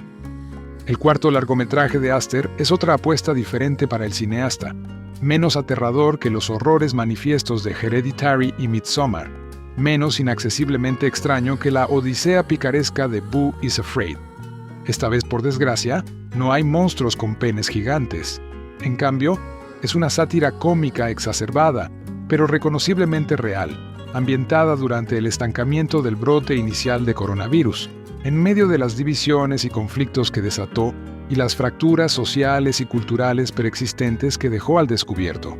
El cuarto largometraje de Aster es otra apuesta diferente para el cineasta, menos aterrador que los horrores manifiestos de Hereditary y Midsommar, menos inaccesiblemente extraño que la odisea picaresca de Boo is Afraid. Esta vez, por desgracia, no hay monstruos con penes gigantes. En cambio, es una sátira cómica exacerbada, pero reconociblemente real, ambientada durante el estancamiento del brote inicial de coronavirus, en medio de las divisiones y conflictos que desató y las fracturas sociales y culturales preexistentes que dejó al descubierto.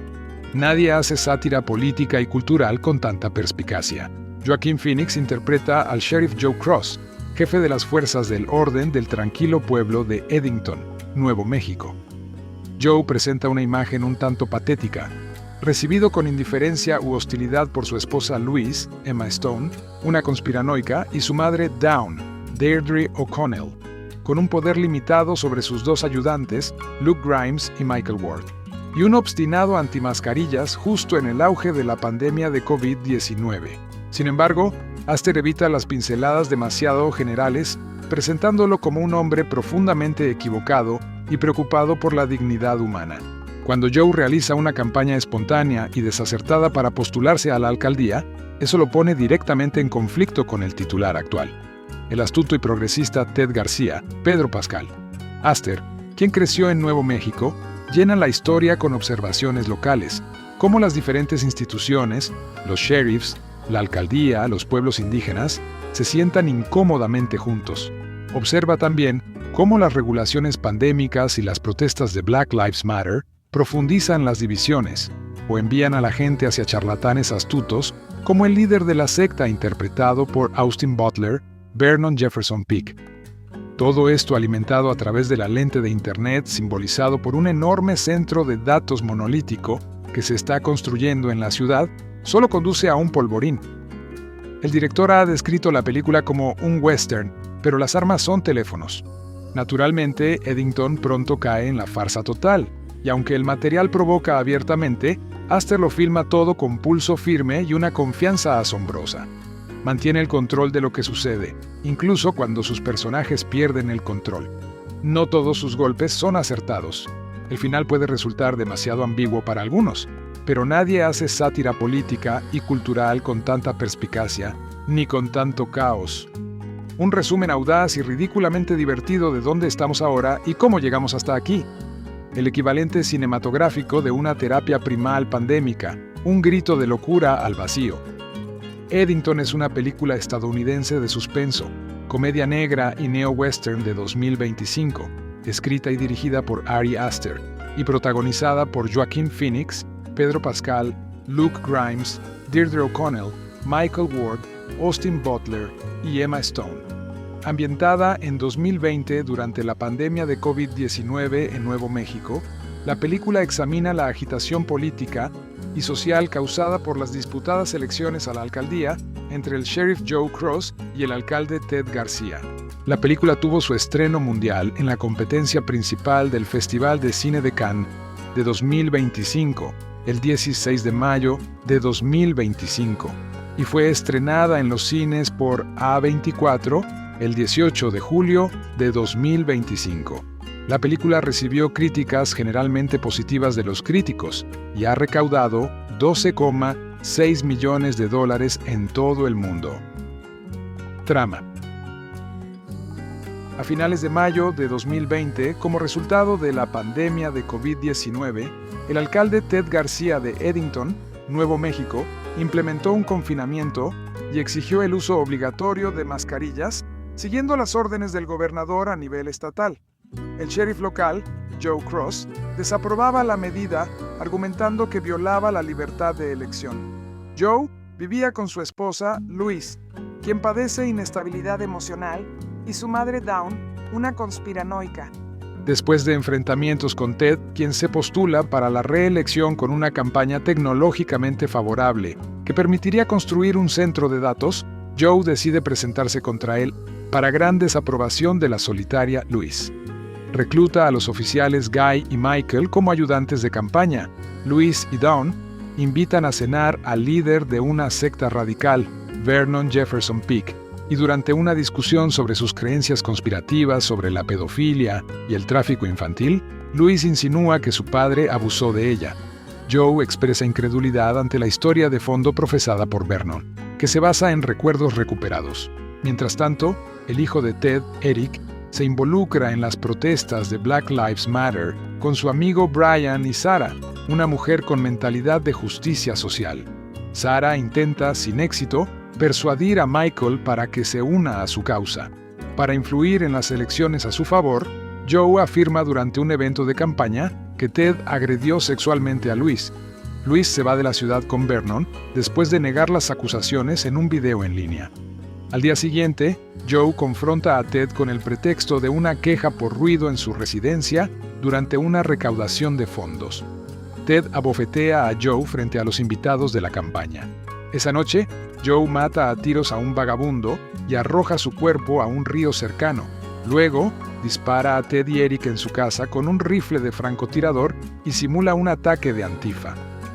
Nadie hace sátira política y cultural con tanta perspicacia. Joaquin Phoenix interpreta al sheriff Joe Cross, jefe de las fuerzas del orden del tranquilo pueblo de Eddington, Nuevo México. Joe presenta una imagen un tanto patética, recibido con indiferencia u hostilidad por su esposa Louise, Emma Stone, una conspiranoica, y su madre Dawn, Deirdre O'Connell, con un poder limitado sobre sus 2 ayudantes, Luke Grimes y Michael Ward, y un obstinado antimascarillas justo en el auge de la pandemia de COVID-19. Sin embargo, Aster evita las pinceladas demasiado generales, presentándolo como un hombre profundamente equivocado y preocupado por la dignidad humana. Cuando Joe realiza una campaña espontánea y desacertada para postularse a la alcaldía, eso lo pone directamente en conflicto con el titular actual, el astuto y progresista Ted García, Pedro Pascal. Aster, quien creció en Nuevo México, llena la historia con observaciones locales, cómo las diferentes instituciones, los sheriffs, la alcaldía, los pueblos indígenas, se sientan incómodamente juntos. Observa también cómo las regulaciones pandémicas y las protestas de Black Lives Matter profundizan las divisiones o envían a la gente hacia charlatanes astutos como el líder de la secta interpretado por Austin Butler, Vernon Jefferson Peake. Todo esto alimentado a través de la lente de Internet simbolizado por un enorme centro de datos monolítico que se está construyendo en la ciudad, solo conduce a un polvorín. El director ha descrito la película como un western, pero las armas son teléfonos. Naturalmente, Eddington pronto cae en la farsa total, y aunque el material provoca abiertamente, Aster lo filma todo con pulso firme y una confianza asombrosa. Mantiene el control de lo que sucede, incluso cuando sus personajes pierden el control. No todos sus golpes son acertados. El final puede resultar demasiado ambiguo para algunos, pero nadie hace sátira política y cultural con tanta perspicacia, ni con tanto caos. Un resumen audaz y ridículamente divertido de dónde estamos ahora y cómo llegamos hasta aquí. El equivalente cinematográfico de una terapia primal pandémica, un grito de locura al vacío. Eddington es una película estadounidense de suspenso, comedia negra y neo-western de 2025, escrita y dirigida por Ari Aster, y protagonizada por Joaquin Phoenix, Pedro Pascal, Luke Grimes, Deirdre O'Connell, Michael Ward, Austin Butler y Emma Stone. Ambientada en 2020 durante la pandemia de COVID-19 en Nuevo México, la película examina la agitación política y social causada por las disputadas elecciones a la alcaldía entre el sheriff Joe Cross y el alcalde Ted García. La película tuvo su estreno mundial en la competencia principal del Festival de Cine de Cannes de 2025, el 16 de mayo de 2025, y fue estrenada en los cines por A24 el 18 de julio de 2025. La película recibió críticas generalmente positivas de los críticos y ha recaudado $12,6 millones en todo el mundo. Trama. A finales de mayo de 2020, como resultado de la pandemia de COVID-19, el alcalde Ted García de Eddington, Nuevo México, implementó un confinamiento y exigió el uso obligatorio de mascarillas, siguiendo las órdenes del gobernador a nivel estatal. El sheriff local, Joe Cross, desaprobaba la medida, argumentando que violaba la libertad de elección. Joe vivía con su esposa, Louise, quien padece inestabilidad emocional, y su madre Dawn, una conspiranoica. Después de enfrentamientos con Ted, quien se postula para la reelección con una campaña tecnológicamente favorable que permitiría construir un centro de datos, Joe decide presentarse contra él para gran desaprobación de la solitaria Louise. Recluta a los oficiales Guy y Michael como ayudantes de campaña. Louise y Dawn invitan a cenar al líder de una secta radical, Vernon Jefferson Peake, y durante una discusión sobre sus creencias conspirativas sobre la pedofilia y el tráfico infantil, Louise insinúa que su padre abusó de ella. Joe expresa incredulidad ante la historia de fondo profesada por Vernon, que se basa en recuerdos recuperados. Mientras tanto, el hijo de Ted, Eric, se involucra en las protestas de Black Lives Matter con su amigo Brian y Sarah, una mujer con mentalidad de justicia social. Sarah intenta, sin éxito, persuadir a Michael para que se una a su causa. Para influir en las elecciones a su favor, Joe afirma durante un evento de campaña que Ted agredió sexualmente a Louise. Louise se va de la ciudad con Vernon después de negar las acusaciones en un video en línea. Al día siguiente, Joe confronta a Ted con el pretexto de una queja por ruido en su residencia durante una recaudación de fondos. Ted abofetea a Joe frente a los invitados de la campaña. Esa noche, Joe mata a tiros a un vagabundo y arroja su cuerpo a un río cercano. Luego, dispara a Ted y Eric en su casa con un rifle de francotirador y simula un ataque de Antifa.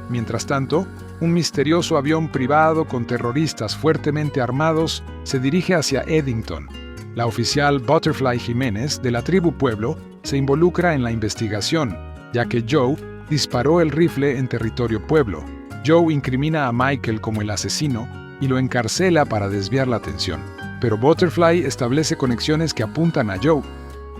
Mientras tanto, un misterioso avión privado con terroristas fuertemente armados se dirige hacia Eddington. La oficial Butterfly Jiménez, de la tribu Pueblo, se involucra en la investigación, ya que Joe disparó el rifle en territorio Pueblo. Joe incrimina a Michael como el asesino y lo encarcela para desviar la atención. Pero Butterfly establece conexiones que apuntan a Joe.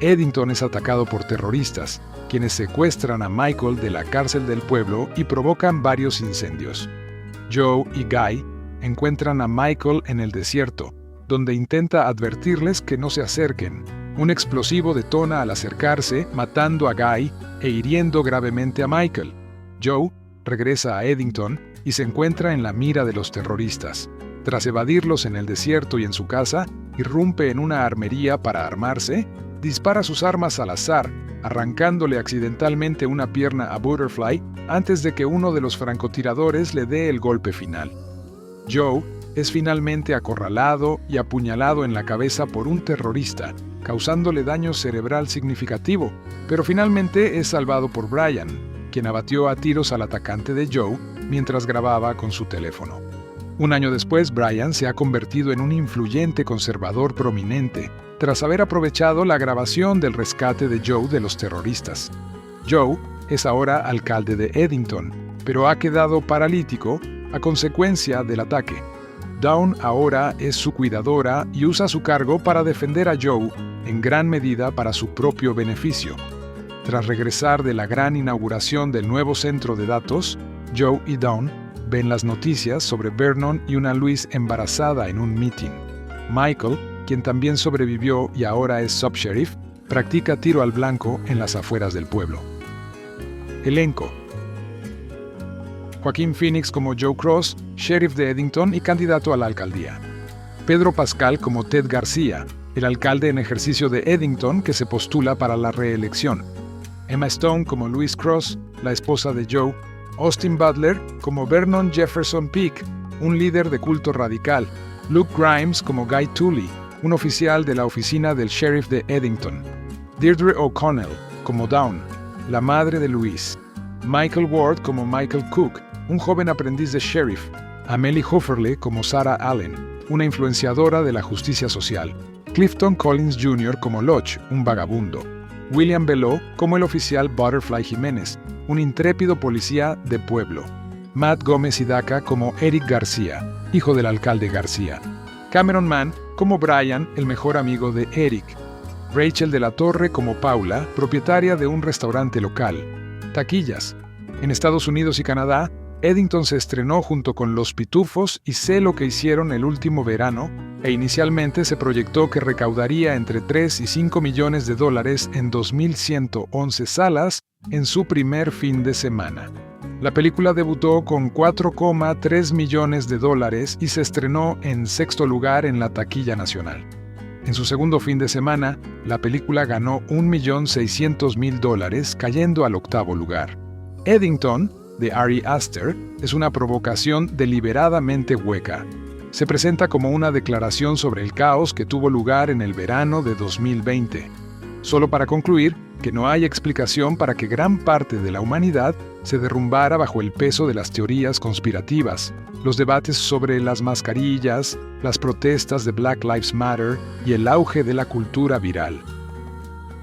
Eddington es atacado por terroristas, quienes secuestran a Michael de la cárcel del pueblo y provocan varios incendios. Joe y Guy encuentran a Michael en el desierto, donde intenta advertirles que no se acerquen. Un explosivo detona al acercarse, matando a Guy e hiriendo gravemente a Michael. Joe regresa a Eddington y se encuentra en la mira de los terroristas. Tras evadirlos en el desierto y en su casa, irrumpe en una armería para armarse, dispara sus armas al azar, arrancándole accidentalmente una pierna a Butterfly antes de que uno de los francotiradores le dé el golpe final. Joe es finalmente acorralado y apuñalado en la cabeza por un terrorista, causándole daño cerebral significativo, pero finalmente es salvado por Brian, quien abatió a tiros al atacante de Joe mientras grababa con su teléfono. Un año después, Brian se ha convertido en un influyente conservador prominente, tras haber aprovechado la grabación del rescate de Joe de los terroristas. Joe es ahora alcalde de Eddington, pero ha quedado paralítico a consecuencia del ataque. Dawn ahora es su cuidadora y usa su cargo para defender a Joe, en gran medida para su propio beneficio. Tras regresar de la gran inauguración del nuevo centro de datos, Joe y Dawn ven las noticias sobre Vernon y una Louise embarazada en un meeting. Michael, quien también sobrevivió y ahora es subsheriff, practica tiro al blanco en las afueras del pueblo. Elenco: Joaquín Phoenix como Joe Cross, sheriff de Eddington y candidato a la alcaldía. Pedro Pascal como Ted García, el alcalde en ejercicio de Eddington que se postula para la reelección. Emma Stone como Louise Cross, la esposa de Joe. Austin Butler como Vernon Jefferson Peake, un líder de culto radical. Luke Grimes como Guy Tully, un oficial de la oficina del sheriff de Eddington. Deirdre O'Connell como Dawn, la madre de Louise. Michael Ward como Michael Cook, un joven aprendiz de sheriff. Amelie Hofferle como Sarah Allen, una influenciadora de la justicia social. Clifton Collins Jr. como Lodge, un vagabundo, William Belleau como el oficial Butterfly Jiménez, un intrépido policía de pueblo, Matt Gómez Hidaka como Eric García, hijo del alcalde García, Cameron Mann como Brian, el mejor amigo de Eric, Rachel de la Torre como Paula, propietaria de un restaurante local. Taquillas. En Estados Unidos y Canadá, Eddington se estrenó junto con Los Pitufos y Sé lo que hicieron el último verano, e inicialmente se proyectó que recaudaría entre 3 y 5 millones de dólares en 2.111 salas en su primer fin de semana. La película debutó con 4,3 millones de dólares y se estrenó en sexto lugar en la taquilla nacional. En su segundo fin de semana, la película ganó $1.600.000, cayendo al octavo lugar. Eddington, de Ari Aster, es una provocación deliberadamente hueca. Se presenta como una declaración sobre el caos que tuvo lugar en el verano de 2020. Solo para concluir que no hay explicación para que gran parte de la humanidad se derrumbara bajo el peso de las teorías conspirativas, los debates sobre las mascarillas, las protestas de Black Lives Matter y el auge de la cultura viral.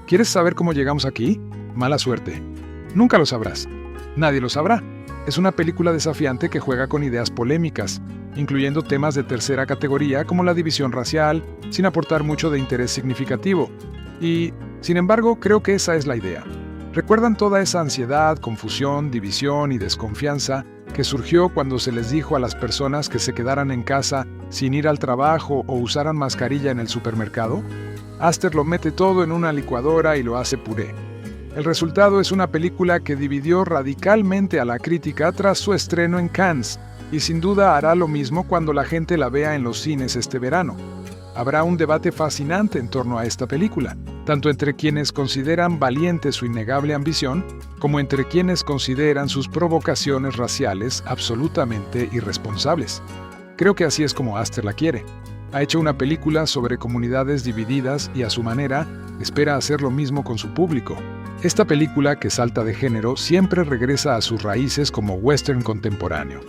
¿Quieres saber cómo llegamos aquí? Mala suerte. Nunca lo sabrás. Nadie lo sabrá. Es una película desafiante que juega con ideas polémicas, incluyendo temas de tercera categoría como la división racial, sin aportar mucho de interés significativo. Y, sin embargo, creo que esa es la idea. ¿Recuerdan toda esa ansiedad, confusión, división y desconfianza que surgió cuando se les dijo a las personas que se quedaran en casa sin ir al trabajo o usaran mascarilla en el supermercado? Aster lo mete todo en una licuadora y lo hace puré. El resultado es una película que dividió radicalmente a la crítica tras su estreno en Cannes, y sin duda hará lo mismo cuando la gente la vea en los cines este verano. Habrá un debate fascinante en torno a esta película, tanto entre quienes consideran valiente su innegable ambición, como entre quienes consideran sus provocaciones raciales absolutamente irresponsables. Creo que así es como Aster la quiere. Ha hecho una película sobre comunidades divididas y a su manera espera hacer lo mismo con su público. Esta película, que salta de género, siempre regresa a sus raíces como western contemporáneo.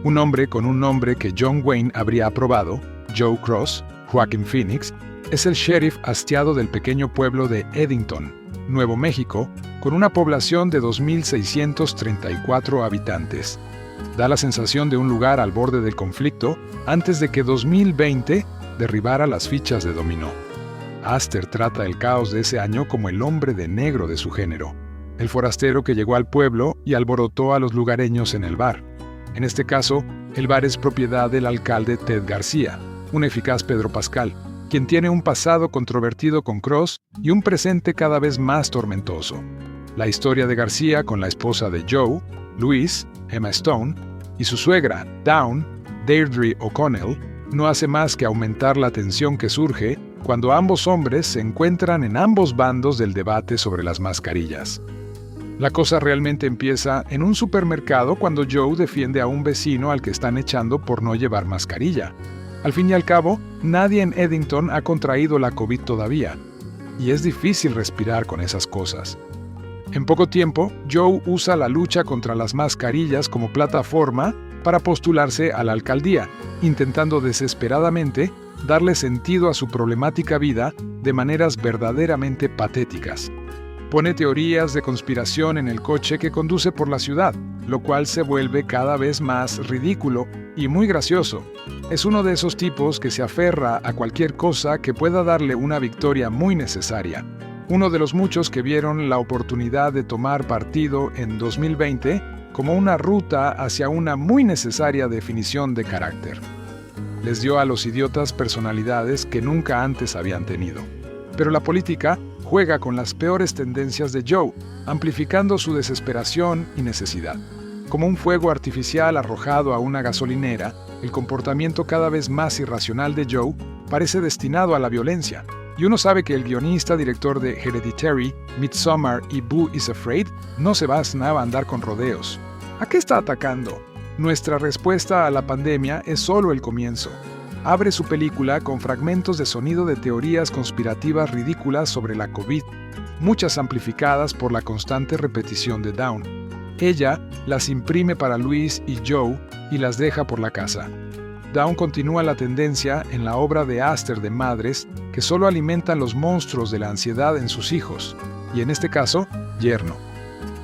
Un hombre con un nombre que John Wayne habría aprobado, Joe Cross, Joaquin Phoenix, es el sheriff hastiado del pequeño pueblo de Eddington, Nuevo México, con una población de 2.634 habitantes. Da la sensación de un lugar al borde del conflicto antes de que 2020 derribara las fichas de dominó. Aster trata el caos de ese año como el hombre de negro de su género, el forastero que llegó al pueblo y alborotó a los lugareños en el bar. En este caso, el bar es propiedad del alcalde Ted García, un eficaz Pedro Pascal, quien tiene un pasado controvertido con Cross y un presente cada vez más tormentoso. La historia de García con la esposa de Joe, Louise, Emma Stone, y su suegra, Dawn, Deirdre O'Connell, no hace más que aumentar la tensión que surge cuando ambos hombres se encuentran en ambos bandos del debate sobre las mascarillas. La cosa realmente empieza en un supermercado cuando Joe defiende a un vecino al que están echando por no llevar mascarilla. Al fin y al cabo, nadie en Eddington ha contraído la COVID todavía, y es difícil respirar con esas cosas. En poco tiempo, Joe usa la lucha contra las mascarillas como plataforma para postularse a la alcaldía, intentando desesperadamente darle sentido a su problemática vida de maneras verdaderamente patéticas. Pone teorías de conspiración en el coche que conduce por la ciudad, lo cual se vuelve cada vez más ridículo y muy gracioso. Es uno de esos tipos que se aferra a cualquier cosa que pueda darle una victoria muy necesaria. Uno de los muchos que vieron la oportunidad de tomar partido en 2020 como una ruta hacia una muy necesaria definición de carácter. Les dio a los idiotas personalidades que nunca antes habían tenido. Pero la política juega con las peores tendencias de Joe, amplificando su desesperación y necesidad. Como un fuego artificial arrojado a una gasolinera, el comportamiento cada vez más irracional de Joe parece destinado a la violencia, y uno sabe que el guionista, director de Hereditary, Midsommar y Boo is Afraid no se va a andar con rodeos. ¿A qué está atacando? Nuestra respuesta a la pandemia es solo el comienzo. Abre su película con fragmentos de sonido de teorías conspirativas ridículas sobre la COVID, muchas amplificadas por la constante repetición de Dawn. Ella las imprime para Louise y Joe y las deja por la casa. Down continúa la tendencia en la obra de Aster de madres que solo alimentan los monstruos de la ansiedad en sus hijos, y en este caso, yerno.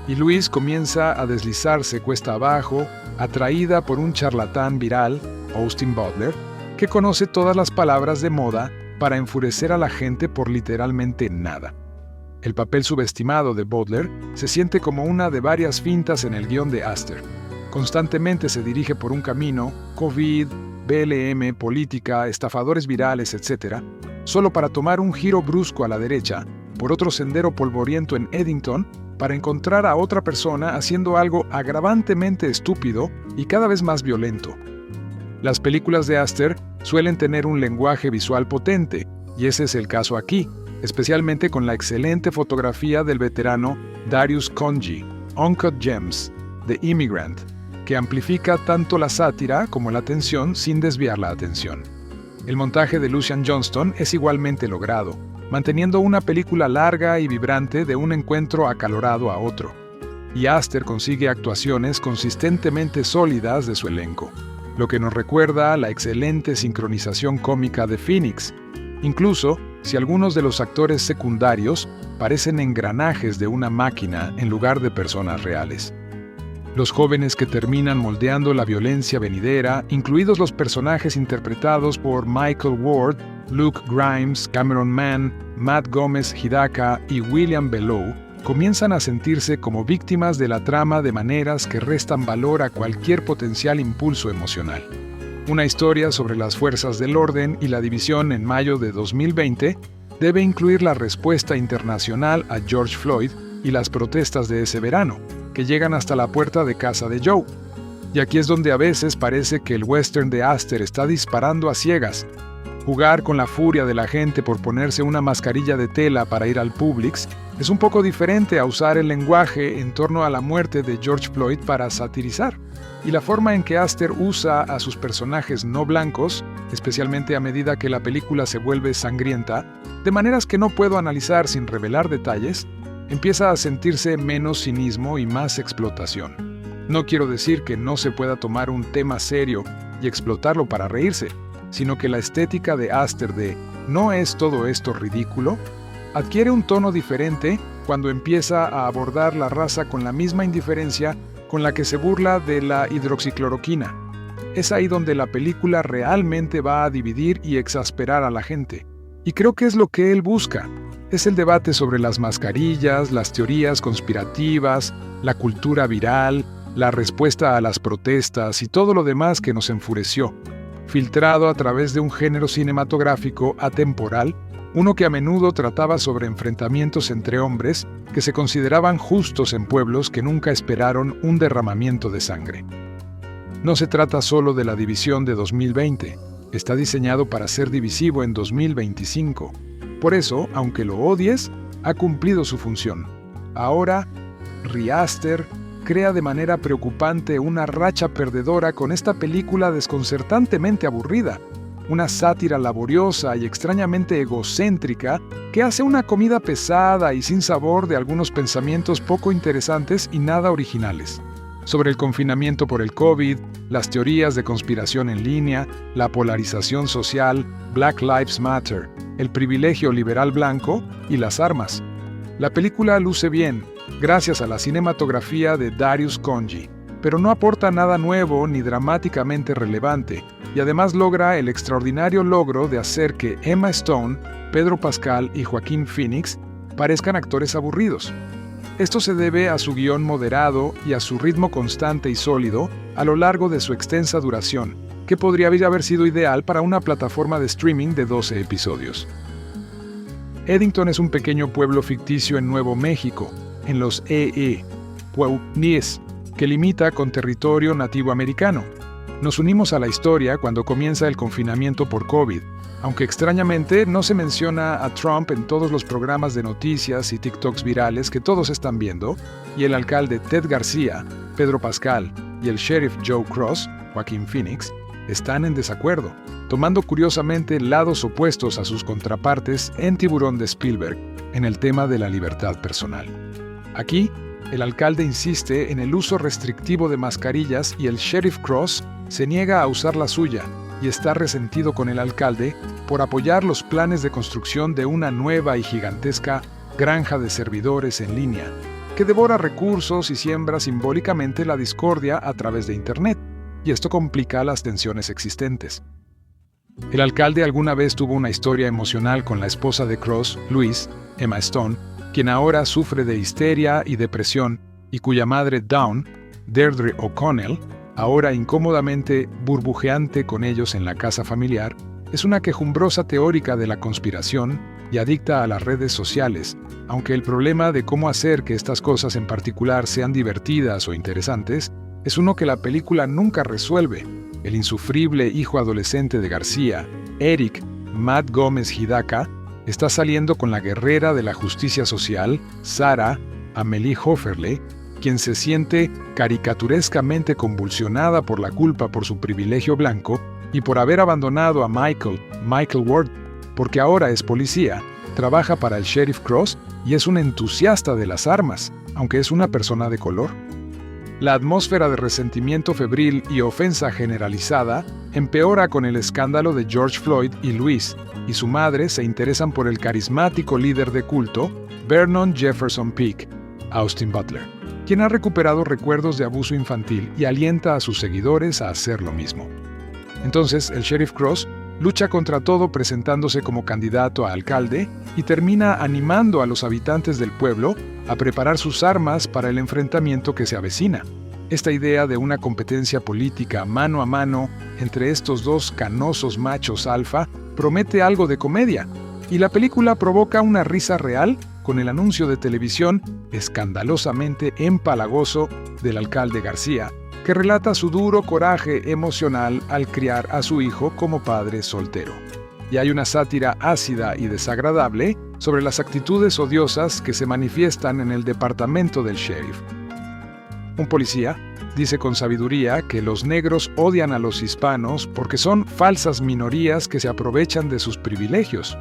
Y Louise comienza a deslizarse cuesta abajo, atraída por un charlatán viral, Austin Butler, que conoce todas las palabras de moda para enfurecer a la gente por literalmente nada. El papel subestimado de Butler se siente como una de varias fintas en el guión de Aster. Constantemente se dirige por un camino, COVID, BLM, política, estafadores virales, etc., solo para tomar un giro brusco a la derecha, por otro sendero polvoriento en Eddington, para encontrar a otra persona haciendo algo agravantemente estúpido y cada vez más violento. Las películas de Aster suelen tener un lenguaje visual potente, y ese es el caso aquí, especialmente con la excelente fotografía del veterano Darius Khondji, Uncut Gems, The Immigrant, que amplifica tanto la sátira como la tensión sin desviar la atención. El montaje de Lucian Johnston es igualmente logrado, manteniendo una película larga y vibrante de un encuentro acalorado a otro. Y Aster consigue actuaciones consistentemente sólidas de su elenco, lo que nos recuerda a la excelente sincronización cómica de Phoenix, incluso si algunos de los actores secundarios parecen engranajes de una máquina en lugar de personas reales. Los jóvenes que terminan moldeando la violencia venidera, incluidos los personajes interpretados por Michael Ward, Luke Grimes, Cameron Mann, Matt Gómez Hidaka y William Bellow, comienzan a sentirse como víctimas de la trama de maneras que restan valor a cualquier potencial impulso emocional. Una historia sobre las fuerzas del orden y la división en mayo de 2020 debe incluir la respuesta internacional a George Floyd y las protestas de ese verano, que llegan hasta la puerta de casa de Joe. Y aquí es donde a veces parece que el western de Aster está disparando a ciegas. Jugar con la furia de la gente por ponerse una mascarilla de tela para ir al Publix es un poco diferente a usar el lenguaje en torno a la muerte de George Floyd para satirizar. Y la forma en que Aster usa a sus personajes no blancos, especialmente a medida que la película se vuelve sangrienta, de maneras que no puedo analizar sin revelar detalles, empieza a sentirse menos cinismo y más explotación. No quiero decir que no se pueda tomar un tema serio y explotarlo para reírse, sino que la estética de Aster de ¿no es todo esto ridículo?, adquiere un tono diferente cuando empieza a abordar la raza con la misma indiferencia con la que se burla de la hidroxicloroquina. Es ahí donde la película realmente va a dividir y exasperar a la gente. Y creo que es lo que él busca. Es el debate sobre las mascarillas, las teorías conspirativas, la cultura viral, la respuesta a las protestas y todo lo demás que nos enfureció, filtrado a través de un género cinematográfico atemporal, uno que a menudo trataba sobre enfrentamientos entre hombres que se consideraban justos en pueblos que nunca esperaron un derramamiento de sangre. No se trata solo de la división de 2020, está diseñado para ser divisivo en 2025. Por eso, aunque lo odies, ha cumplido su función. Ahora, Aster crea de manera preocupante una racha perdedora con esta película desconcertantemente aburrida, una sátira laboriosa y extrañamente egocéntrica que hace una comida pesada y sin sabor de algunos pensamientos poco interesantes y nada originales. Sobre el confinamiento por el COVID, las teorías de conspiración en línea, la polarización social, Black Lives Matter, el privilegio liberal blanco y las armas. La película luce bien, gracias a la cinematografía de Darius Khondji, pero no aporta nada nuevo ni dramáticamente relevante, y además logra el extraordinario logro de hacer que Emma Stone, Pedro Pascal y Joaquín Phoenix parezcan actores aburridos. Esto se debe a su guión moderado y a su ritmo constante y sólido a lo largo de su extensa duración, que podría haber sido ideal para una plataforma de streaming de 12 episodios. Eddington es un pequeño pueblo ficticio en Nuevo México, en los Pueblos, que limita con territorio nativo americano. Nos unimos a la historia cuando comienza el confinamiento por COVID, aunque extrañamente no se menciona a Trump en todos los programas de noticias y TikToks virales que todos están viendo, y el alcalde Ted García, Pedro Pascal y el sheriff Joe Cross, Joaquín Phoenix, están en desacuerdo, tomando curiosamente lados opuestos a sus contrapartes en Tiburón de Spielberg, en el tema de la libertad personal. Aquí, el alcalde insiste en el uso restrictivo de mascarillas y el sheriff Cross se niega a usar la suya, y está resentido con el alcalde por apoyar los planes de construcción de una nueva y gigantesca granja de servidores en línea, que devora recursos y siembra simbólicamente la discordia a través de Internet, y esto complica las tensiones existentes. El alcalde alguna vez tuvo una historia emocional con la esposa de Cross, Louise, Emma Stone, quien ahora sufre de histeria y depresión, y cuya madre Dawn, Deirdre O'Connell, ahora incómodamente burbujeante con ellos en la casa familiar, es una quejumbrosa teórica de la conspiración y adicta a las redes sociales, aunque el problema de cómo hacer que estas cosas en particular sean divertidas o interesantes es uno que la película nunca resuelve. El insufrible hijo adolescente de García, Eric Matt Gómez Hidaka, está saliendo con la guerrera de la justicia social, Sarah Amelie Hoferle, quien se siente caricaturescamente convulsionada por la culpa por su privilegio blanco y por haber abandonado a Michael Ward, porque ahora es policía, trabaja para el Sheriff Cross y es un entusiasta de las armas, aunque es una persona de color. La atmósfera de resentimiento febril y ofensa generalizada empeora con el escándalo de George Floyd, y Louise y su madre se interesan por el carismático líder de culto, Vernon Jefferson Peake, Austin Butler, quien ha recuperado recuerdos de abuso infantil y alienta a sus seguidores a hacer lo mismo. Entonces, el Sheriff Cross lucha contra todo presentándose como candidato a alcalde y termina animando a los habitantes del pueblo a preparar sus armas para el enfrentamiento que se avecina. Esta idea de una competencia política mano a mano entre estos dos canosos machos alfa promete algo de comedia, y la película provoca una risa real con el anuncio de televisión escandalosamente empalagoso del alcalde García, que relata su duro coraje emocional al criar a su hijo como padre soltero. Y hay una sátira ácida y desagradable sobre las actitudes odiosas que se manifiestan en el departamento del sheriff. Un policía dice con sabiduría que los negros odian a los hispanos porque son falsas minorías que se aprovechan de sus privilegios.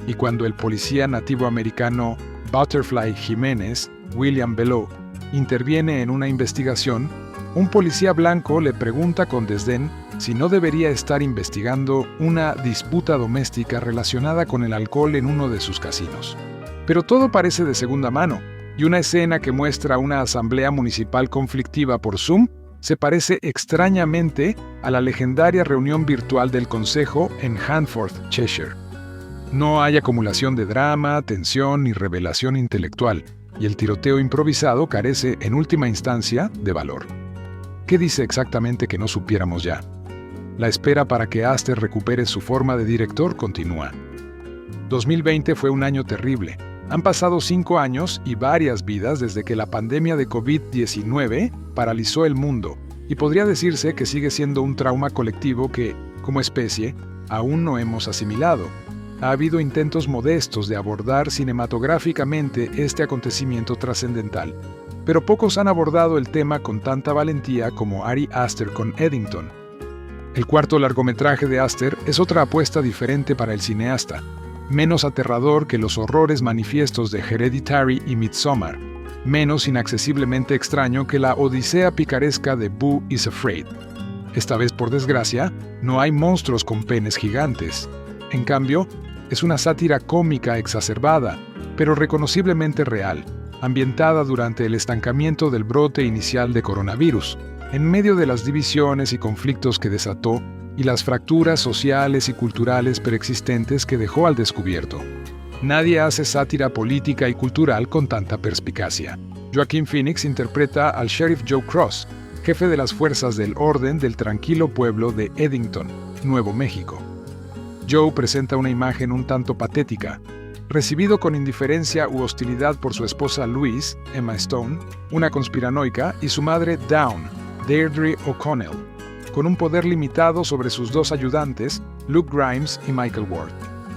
Y cuando el policía nativo americano Butterfly Jiménez, William Belleau, interviene en una investigación, un policía blanco le pregunta con desdén si no debería estar investigando una disputa doméstica relacionada con el alcohol en uno de sus casinos. Pero todo parece de segunda mano, y una escena que muestra una asamblea municipal conflictiva por Zoom se parece extrañamente a la legendaria reunión virtual del Consejo en Handforth, Cheshire. No hay acumulación de drama, tensión ni revelación intelectual, y el tiroteo improvisado carece, en última instancia, de valor. ¿Qué dice exactamente que no supiéramos ya? La espera para que Aster recupere su forma de director continúa. 2020 fue un año terrible. Han pasado 5 años y varias vidas desde que la pandemia de COVID-19 paralizó el mundo, y podría decirse que sigue siendo un trauma colectivo que, como especie, aún no hemos asimilado. Ha habido intentos modestos de abordar cinematográficamente este acontecimiento trascendental, pero pocos han abordado el tema con tanta valentía como Ari Aster con Eddington. El cuarto largometraje de Aster es otra apuesta diferente para el cineasta, menos aterrador que los horrores manifiestos de Hereditary y Midsommar, menos inaccesiblemente extraño que la odisea picaresca de Boo is Afraid. Esta vez, por desgracia, no hay monstruos con penes gigantes. En cambio, es una sátira cómica exacerbada, pero reconociblemente real, ambientada durante el estancamiento del brote inicial de coronavirus, en medio de las divisiones y conflictos que desató y las fracturas sociales y culturales preexistentes que dejó al descubierto. Nadie hace sátira política y cultural con tanta perspicacia. Joaquin Phoenix interpreta al Sheriff Joe Cross, jefe de las fuerzas del orden del tranquilo pueblo de Eddington, Nuevo México. Joe presenta una imagen un tanto patética, recibido con indiferencia u hostilidad por su esposa Louise, Emma Stone, una conspiranoica, y su madre Dawn, Deirdre O'Connell, con un poder limitado sobre sus dos ayudantes, Luke Grimes y Michael Ward,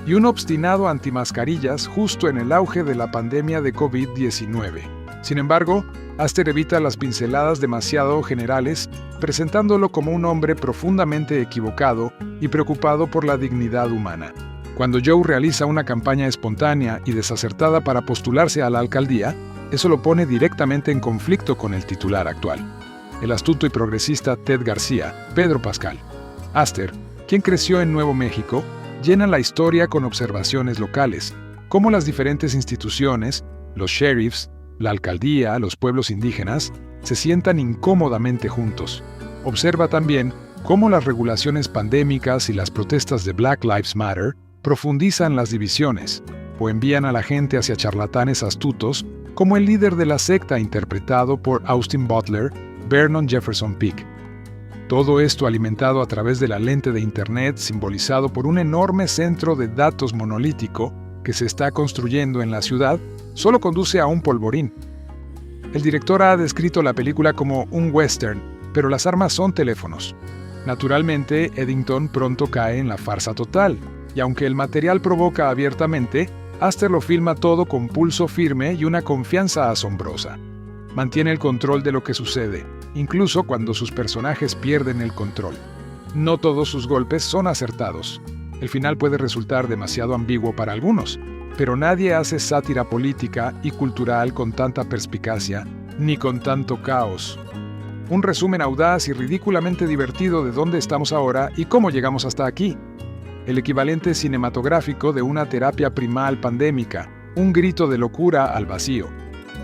y un obstinado antimascarillas justo en el auge de la pandemia de COVID-19. Sin embargo, Aster evita las pinceladas demasiado generales, presentándolo como un hombre profundamente equivocado y preocupado por la dignidad humana. Cuando Joe realiza una campaña espontánea y desacertada para postularse a la alcaldía, eso lo pone directamente en conflicto con el titular actual, el astuto y progresista Ted García, Pedro Pascal. Aster quien creció en Nuevo México, llena la historia con observaciones locales, cómo las diferentes instituciones, los sheriffs, la alcaldía, los pueblos indígenas, se sientan incómodamente juntos. Observa también cómo las regulaciones pandémicas y las protestas de Black Lives Matter profundizan las divisiones o envían a la gente hacia charlatanes astutos como el líder de la secta interpretado por Austin Butler, Vernon Jefferson Peake. Todo esto alimentado a través de la lente de Internet simbolizado por un enorme centro de datos monolítico que se está construyendo en la ciudad, solo conduce a un polvorín. El director ha descrito la película como un western, pero las armas son teléfonos. Naturalmente, Eddington pronto cae en la farsa total, y aunque el material provoca abiertamente, Aster lo filma todo con pulso firme y una confianza asombrosa. Mantiene el control de lo que sucede, incluso cuando sus personajes pierden el control. No todos sus golpes son acertados. El final puede resultar demasiado ambiguo para algunos, pero nadie hace sátira política y cultural con tanta perspicacia, ni con tanto caos. Un resumen audaz y ridículamente divertido de dónde estamos ahora y cómo llegamos hasta aquí. El equivalente cinematográfico de una terapia primal pandémica, un grito de locura al vacío.